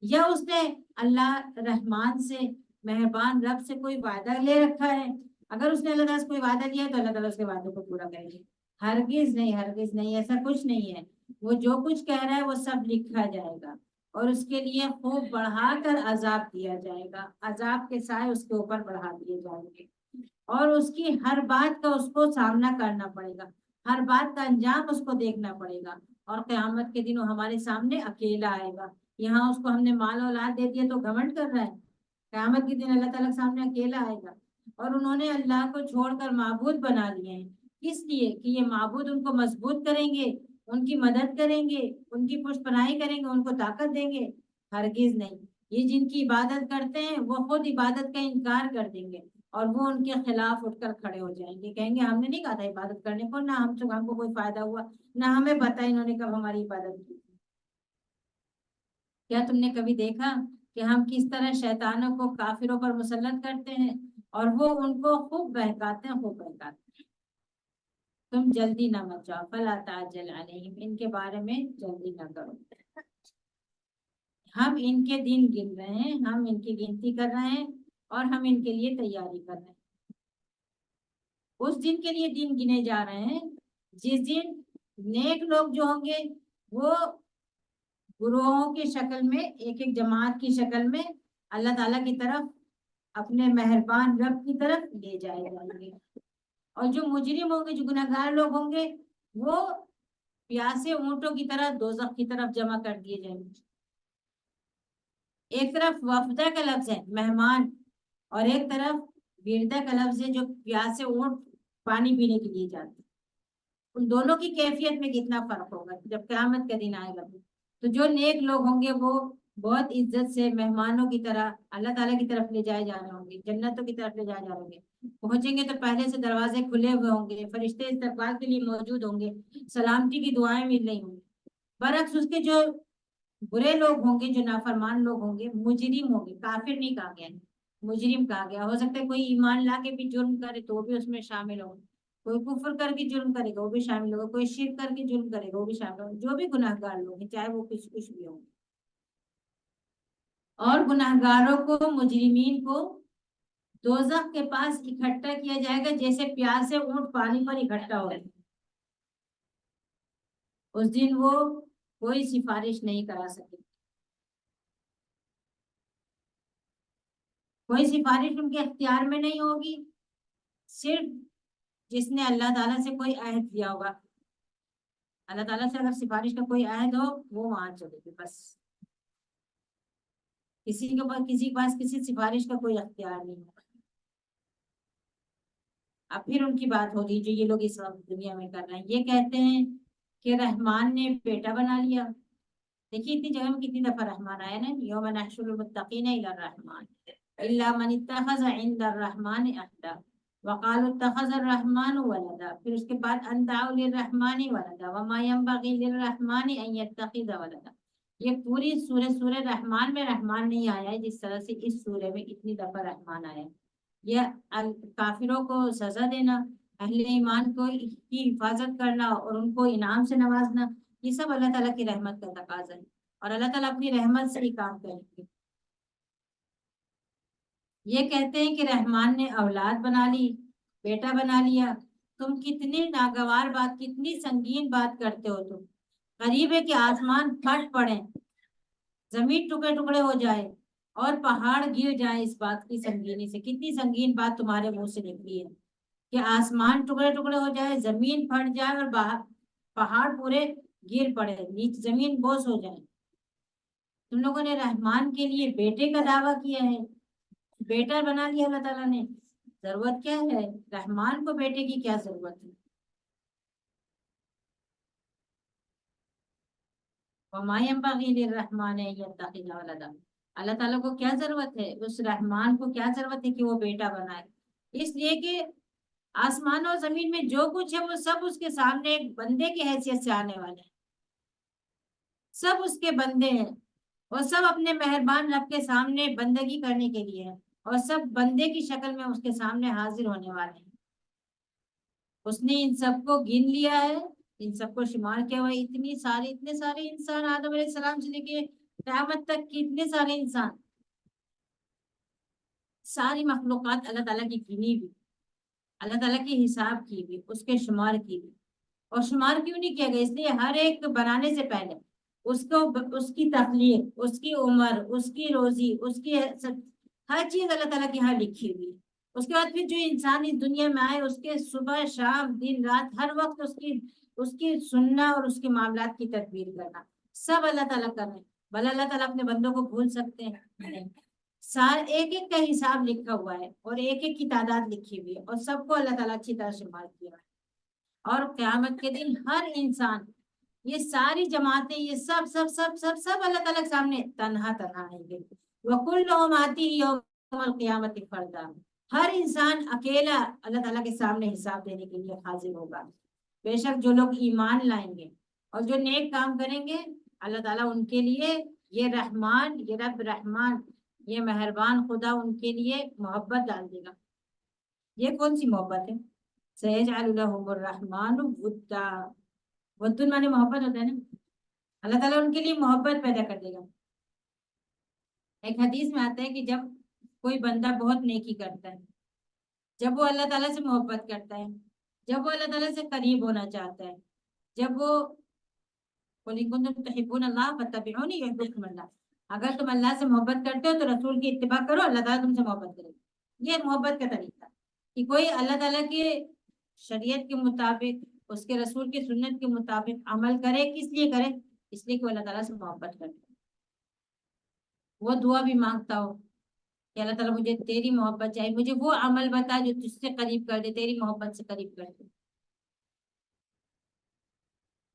یا اس نے اللہ رحمان سے، مہربان رب سے کوئی وعدہ لے رکھا ہے؟ اگر اس نے اللہ تعالیٰ سے کوئی وعدہ لیا ہے تو اللہ تعالیٰ اس کے وعدے کو پورا کریں گے. ہرگز نہیں، ہرگز نہیں، ایسا کچھ نہیں ہے. وہ جو کچھ کہہ رہا ہے وہ سب لکھا جائے گا اور اس کے لیے خوب بڑھا کر عذاب دیا جائے گا. عذاب کے سائے اس کے اوپر بڑھا دیے جائیں گے اور اس کی ہر بات کا اس کو سامنا کرنا پڑے گا، ہر بات کا انجام اس کو دیکھنا پڑے گا. اور قیامت کے دن وہ ہمارے سامنے اکیلا آئے گا. یہاں اس کو ہم نے مال اولاد دے دیا تو گھمنڈ کر رہا ہے، قیامت کے دن اللہ تعالیٰ کے سامنے اکیلا آئے گا. اور انہوں نے اللہ کو چھوڑ کر معبود بنا لیے ہیں، کس لیے کہ یہ معبود ان کو مضبوط کریں گے، ان کی مدد کریں گے، ان کی پشت پناہی کریں گے، ان کو طاقت دیں گے. ہرگز نہیں. یہ جن کی عبادت کرتے ہیں وہ خود عبادت کا انکار کر دیں گے اور وہ ان کے خلاف اٹھ کر کھڑے ہو جائیں گے، کہیں گے ہم نے نہیں کہا تھا عبادت کرنے کو، نہ ہم کو کوئی فائدہ ہوا، نہ ہمیں پتا انہوں نے کب ہماری عبادت کی. کیا تم نے کبھی دیکھا کہ ہم کس طرح شیطانوں کو کافروں پر مسلط کرتے ہیں اور وہ ان کو خوب بہکاتے ہیں، خوب بہکاتے ہیں۔ تم جلدی نہ مت جاؤ، فلا تعجل علیہم، ان کے بارے میں جلدی نہ کرو۔ ہم ان کے دن گن رہے ہیں، ہم ان کی گنتی کر رہے ہیں اور ہم ان کے لیے تیاری کر رہے ہیں۔ اس دن کے لیے دن گنے جا رہے ہیں جس دن نیک لوگ جو ہوں گے وہ گروہوں کی شکل میں، ایک ایک جماعت کی شکل میں اللہ تعالیٰ کی طرف، اپنے مہربان رب کی طرف لے جائے جائیں گے، اور جو مجرم ہوں گے، جو گناہگار لوگ ہوں گے، وہ پیاسے اونٹوں کی طرح دوزخ کی طرف جمع کر دیے جائیں گے۔ ایک طرف وفدہ کا لفظ ہے مہمان، اور ایک طرف وردہ کا لفظ ہے جو پیاسے اونٹ پانی پینے کے لیے جاتے ہیں۔ ان دونوں کی کیفیت میں کتنا فرق ہوگا جب قیامت کا دن آئے گا۔ تو جو نیک لوگ ہوں گے وہ بہت عزت سے مہمانوں کی طرح اللہ تعالیٰ کی طرف لے جائے جا رہے ہوں گے، جنتوں کی طرف لے جائے جا رہے ہوں گے۔ پہنچیں گے تو پہلے سے دروازے کھلے ہوئے ہوں گے، فرشتے استقبال کے لیے موجود ہوں گے، سلامتی کی دعائیں مل رہی ہوں گی۔ برعکس اس کے جو برے لوگ ہوں گے، جو نافرمان لوگ ہوں گے، مجرم ہوں گے، کافر نہیں کہا گیا، مجرم کہا گیا۔ ہو سکتا ہے کوئی ایمان لا کے بھی جرم کرے تو وہ بھی اس میں شامل ہو، کوئی کفر کر کے جرم کرے گا وہ بھی شامل ہوگا، کوئی شرک کر کے جرم کرے گا وہ بھی شامل ہوگا، جو بھی گناہگار لوگ ہیں چاہے وہ کچھ بھی ہوں۔ اور گناہگاروں کو، مجرمین کو دوزخ کے پاس اکٹھا کیا جائے گا جیسے پیاسے اونٹ پانی پر اکٹھا ہو۔ اس دن وہ کوئی سفارش نہیں کرا سکے، کوئی سفارش ان کے اختیار میں نہیں ہوگی، صرف جس نے اللہ تعالیٰ سے کوئی عہد کیا ہوگا، اللہ تعالیٰ سے اگر سفارش کا کوئی عہد ہو وہ وہاں چلے گی، بس کسی کے پاس کسی سفارش کا کوئی اختیار نہیں ہوگا۔ اب پھر ان کی بات ہوگی جو یہ لوگ اس وقت دنیا میں کر رہے ہیں، یہ کہتے ہیں کہ رحمان نے بیٹا بنا لیا۔ دیکھیے اتنی جگہ میں کتنی دفعہ رحمان آیا نا، یوم نحشر المتقین الی الرحمن الا من اتخذ عند الرحمن عہدا وقالوا اتخذ الرحمن ولدا، پھر اس کے بعد ان دعوا للرحمن ولدا وما ينبغي للرحمن ان يتخذ ولدا۔ یہ پوری سورہ رحمان میں رحمان نہیں آیا ہے جس طرح سے اس سورہ میں اتنی دفعہ رحمان آیا ہے۔ یہ کافروں کو سزا دینا، اہل ایمان کو کی حفاظت کرنا اور ان کو انعام سے نوازنا، یہ سب اللہ تعالیٰ کی رحمت کا تقاضا ہے، اور اللہ تعالیٰ اپنی رحمت سے ہی کام کریں گے۔ یہ کہتے ہیں کہ رحمان نے اولاد بنا لی، بیٹا بنا لیا۔ تم کتنی ناگوار بات، کتنی سنگین بات کرتے ہو۔ تم قریب ہے کہ آسمان پھٹ پڑے، زمین ٹکڑے ٹکڑے ہو جائے اور پہاڑ گر جائے، اس بات کی سنگینی سے۔ کتنی سنگین بات تمہارے منہ سے نکلی ہے کہ آسمان ٹکڑے ٹکڑے ہو جائے، زمین پھٹ جائے اور پہاڑ پورے گر پڑے، نیچے زمین بوس ہو جائے۔ تم لوگوں نے رحمان کے لیے بیٹے کا دعویٰ کیا ہے، بیٹا بنا لیا اللہ تعالیٰ نے۔ ضرورت کیا ہے رحمان کو بیٹے کی؟ کیا ضرورت ہے؟ وما ينبغي للرحمن ان يتخذ ولدا، اللہ تعالیٰ کو کیا ضرورت ہے، اس رحمان کو کیا ضرورت ہے کہ وہ بیٹا بنائے؟ اس لیے کہ آسمان اور زمین میں جو کچھ ہے وہ سب اس کے سامنے ایک بندے کی حیثیت سے آنے والے ہیں، سب اس کے بندے ہیں، اور سب اپنے مہربان رب کے سامنے بندگی کرنے کے لیے ہیں، اور سب بندے کی شکل میں اس کے سامنے حاضر ہونے والے ہیں۔ اس نے ان سب کو گن لیا ہے، ان سب کو شمار کیا ہوا ہے۔ اتنے سارے انسان، آدم علیہ السلام سے لے کے قیامت تک کی اتنے سارے انسان، ساری مخلوقات اللہ تعالیٰ کی گنی بھی، اللہ تعالیٰ کی حساب کی بھی، اس کے شمار کی بھی۔ اور شمار کیوں نہیں کیا گیا؟ اس لیے ہر ایک بنانے سے پہلے اس کی تخلیق، اس کی عمر، اس کی روزی، اس کی ہر چیز اللہ تعالیٰ کی یہاں لکھی ہوئی ہے۔ اس کے بعد پھر جو انسان اس دنیا میں آئے، اس کے صبح شام دن رات ہر وقت اس کی سننا اور اس کے معاملات کی تدبیر کرنا، سب اللہ تعالیٰ کر رہے ہیں۔ بھلا اللہ تعالیٰ اپنے بندوں کو بھول سکتے ہیں؟ نہیں۔ ایک ایک کا حساب لکھا ہوا ہے اور ایک ایک کی تعداد لکھی ہوئی ہے، اور سب کو اللہ تعالیٰ اچھی طرح شمار کیا ہے۔ اور قیامت کے دن ہر انسان، یہ ساری جماعتیں، یہ سب سب سب سب سب اللہ تعالیٰ کے سامنے تنہا آئیں گے۔ وَكُلُّهُمْ آتِيهِ يَوْمَ الْقِيَامَةِ فَرْدًا، ہر انسان اکیلا اللہ تعالیٰ کے سامنے حساب دینے کے لیے حاضر ہوگا۔ بے شک جو لوگ ایمان لائیں گے اور جو نیک کام کریں گے، اللہ تعالیٰ ان کے لیے یہ رحمان، یہ رب رحمان، یہ مہربان خدا ان کے لیے محبت ڈال دے گا۔ یہ کون سی محبت ہے؟ سیجعل لهم الرحمن ودا، ود مانے محبت ہوتا ہے نا، اللہ تعالیٰ ان کے لیے محبت پیدا کر دے گا۔ ایک حدیث میں آتا ہے کہ جب کوئی بندہ بہت نیکی کرتا ہے، جب وہ اللہ تعالیٰ سے محبت کرتا ہے، جب وہ اللہ تعالیٰ سے قریب ہونا چاہتا ہے، جب وہ قُلْ إِن كُنتُمْ تُحِبُّونَ اللَّهَ فَاتَّبِعُونِي يُحْبِبْكُمُ اللَّهُ، اگر تم اللہ سے محبت کرتے ہو تو رسول کی اتباع کرو، اللہ تعالیٰ تم سے محبت کرے گا۔ یہ محبت کا طریقہ کہ کوئی اللہ تعالیٰ کے شریعت کے مطابق، اس کے رسول کی سنت کے مطابق عمل کرے۔ کس لیے کرے؟ اس لیے کہ وہ اللہ تعالیٰ سے محبت کرتا ہے، وہ دعا بھی مانگتا ہو کہ اللہ تعالیٰ مجھے تیری محبت چاہیے، مجھے وہ عمل بتا جو تجھ سے قریب کر دے، تیری محبت سے قریب کر دے۔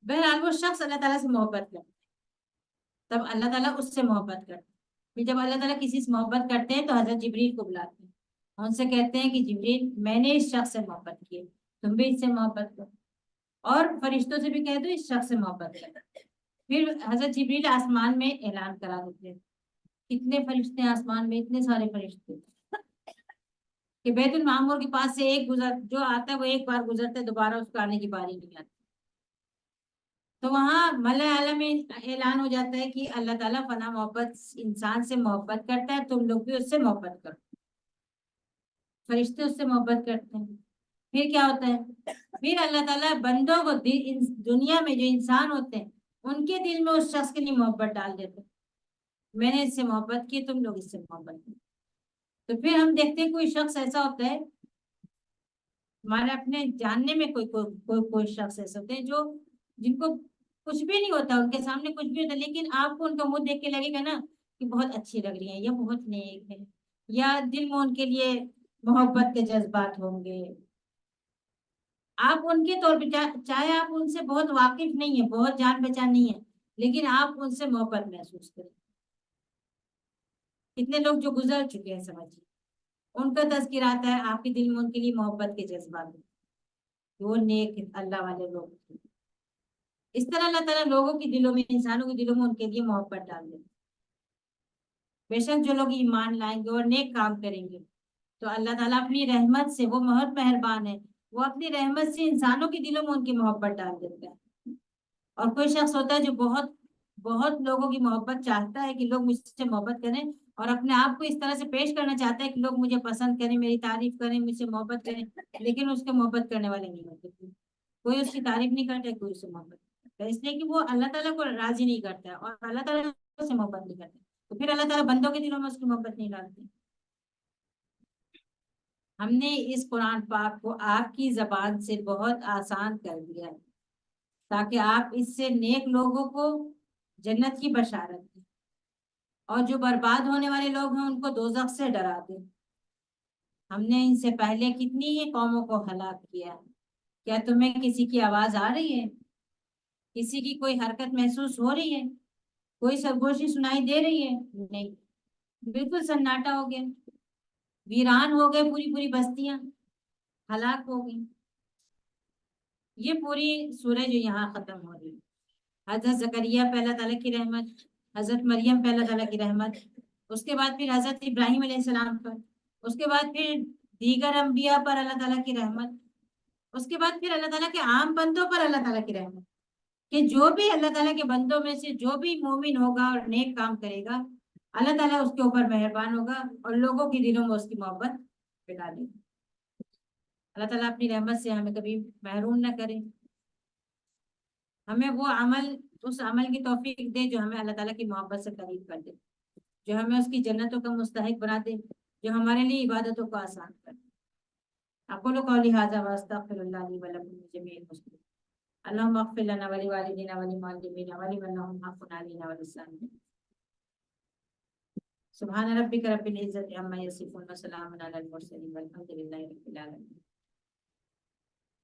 بہرحال وہ شخص اللہ تعالیٰ سے محبت کرتا ہے، تب اللہ تعالیٰ اس سے محبت کرتا ہے۔ پھر جب اللہ تعالیٰ کسی سے محبت کرتے ہیں تو حضرت جبریل کو بلاتے ہیں، ان سے کہتے ہیں کہ جبریل میں نے اس شخص سے محبت کی ہے، تم بھی اس سے محبت کرو، اور فرشتوں سے بھی کہہ دو اس شخص سے محبت کرو۔ پھر حضرت جبریل آسمان میں اعلان کرا دیتے ہیں، کتنے فرشتے ہیں آسمان میں، اتنے سارے فرشتے کہ بیت المعمور کے پاس سے ایک جو آتا ہے وہ ایک بار گزرتا ہے، دوبارہ اس کو آنے کی باری نہیں آتی۔ تو وہاں ملأ اعلیٰ میں اعلان ہو جاتا ہے کہ اللہ تعالیٰ فلاں محبت انسان سے محبت کرتا ہے، تم لوگ بھی اس سے محبت کرو۔ فرشتے اس سے محبت کرتے ہیں۔ پھر کیا ہوتا ہے؟ پھر اللہ تعالیٰ بندوں کو دنیا میں جو انسان ہوتے ہیں ان کے دل میں اس شخص کے لیے محبت ڈال دیتے ہیں، میں نے اس سے محبت کی، تم لوگ اس سے محبت کی۔ تو پھر ہم دیکھتے ہیں کوئی شخص ایسا ہوتا ہے، ہمارے اپنے جاننے میں کوئی شخص ایسے ہوتے ہیں جو جن کو کچھ بھی نہیں ہوتا، ان کے سامنے کچھ بھی ہوتا، لیکن آپ کو ان کا منہ دیکھ کے لگے گا نا کہ بہت اچھی لگ رہی ہیں، یا بہت نیک ہے، یا دل میں ان کے لیے محبت کے جذبات ہوں گے۔ آپ ان کے طور پہ چاہے آپ ان سے بہت واقف نہیں ہیں، بہت جان پہچان نہیں ہے، لیکن آپ ان سے محبت محسوس کریں۔ کتنے لوگ جو گزر چکے ہیں سمجھیے، ان کا تذکر آتا ہے، آپ کے دل میں ان کے لیے محبت کے جذبات ہیں، وہ نیک اللہ والے لوگ۔ اس طرح اللہ تعالیٰ لوگوں کے دلوں میں، انسانوں کے دلوں میں ان کے لیے محبت ڈال دے۔ بے شک جو لوگ ایمان لائیں گے اور نیک کام کریں گے تو اللہ تعالیٰ اپنی رحمت سے، وہ بہت مہربان ہے، وہ اپنی رحمت سے انسانوں کے دلوں میں ان کی محبت ڈال دیتا ہے۔ اور کوئی شخص ہوتا ہے جو بہت بہت لوگوں کی محبت چاہتا ہے کہ لوگ مجھ سے محبت کریں، اور اپنے آپ کو اس طرح سے پیش کرنا چاہتا ہے کہ لوگ مجھے پسند کریں، میری تعریف کریں، مجھ سے محبت کریں، لیکن اس کے محبت کرنے والے نہیں ہوتے، کوئی اس کی تعریف نہیں کرتا، کوئی اس سے محبت نہیں کرتا، اس لیے کہ وہ اللہ تعالیٰ کو راضی نہیں کرتا ہے اور اللہ تعالیٰ سے محبت نہیں کرتا، تو پھر اللہ تعالیٰ بندوں کے دلوں میں اس کی محبت نہیں ڈالتے۔ ہم نے اس قرآن پاک کو آپ کی زبان سے بہت آسان کر دیا ہے تاکہ آپ اس سے نیک لوگوں کو جنت کی بشارت دیں، اور جو برباد ہونے والے لوگ ہیں ان کو دوزخ سے ڈرا دیں۔ ہم نے ان سے پہلے کتنی ہی قوموں کو ہلاک کیا، کیا تمہیں کسی کی آواز آ رہی ہے؟ کسی کی کوئی حرکت محسوس ہو رہی ہے؟ کوئی سرگوشی سنائی دے رہی ہے؟ نہیں، بالکل سناٹا ہو گیا، ویران ہو گئے، پوری پوری بستیاں ہلاک ہو گئی۔ یہ پوری سورہ جو یہاں ختم ہو رہی ہے، حضرت زکریا پہ اللہ تعالیٰ کی رحمت، حضرت مریم پہ اللہ تعالیٰ کی رحمت، اس کے بعد پھر حضرت ابراہیم علیہ السلام پر، اس کے بعد پھر دیگر انبیاء پر اللہ تعالیٰ کی رحمت، اس کے بعد پھر اللہ تعالیٰ کے عام بندوں پر اللہ تعالیٰ کی رحمت، کہ جو بھی اللہ تعالیٰ کے بندوں میں سے جو بھی مومن ہوگا اور نیک کام کرے گا، اللہ تعالیٰ اس کے اوپر مہربان ہوگا اور لوگوں کے دلوں میں اس کی محبت بنا دے گا۔ اللہ تعالیٰ اپنی رحمت سے ہمیں کبھی محروم نہ کرے، ہمیں وہ عمل، اس عمل کی توفیق دے جو ہمیں اللہ تعالیٰ کی محبت سے قریب کر دے، جو ہمیں اس کی جنتوں کا مستحق بنا دے، جو ہمارے لیے عبادتوں کو آسان کر دے۔ اقول قولی ھذا واستغفر اللہ لی ولکم ولجمیع المسلمین، اللہم اغفر لنا ولوالدینا ولمعلمین ولمن لهم حق علینا وللسائلین۔ سبحان ربک رب العزة عما یصفون وسلام علی المرسلین والحمد للہ رب العالمین۔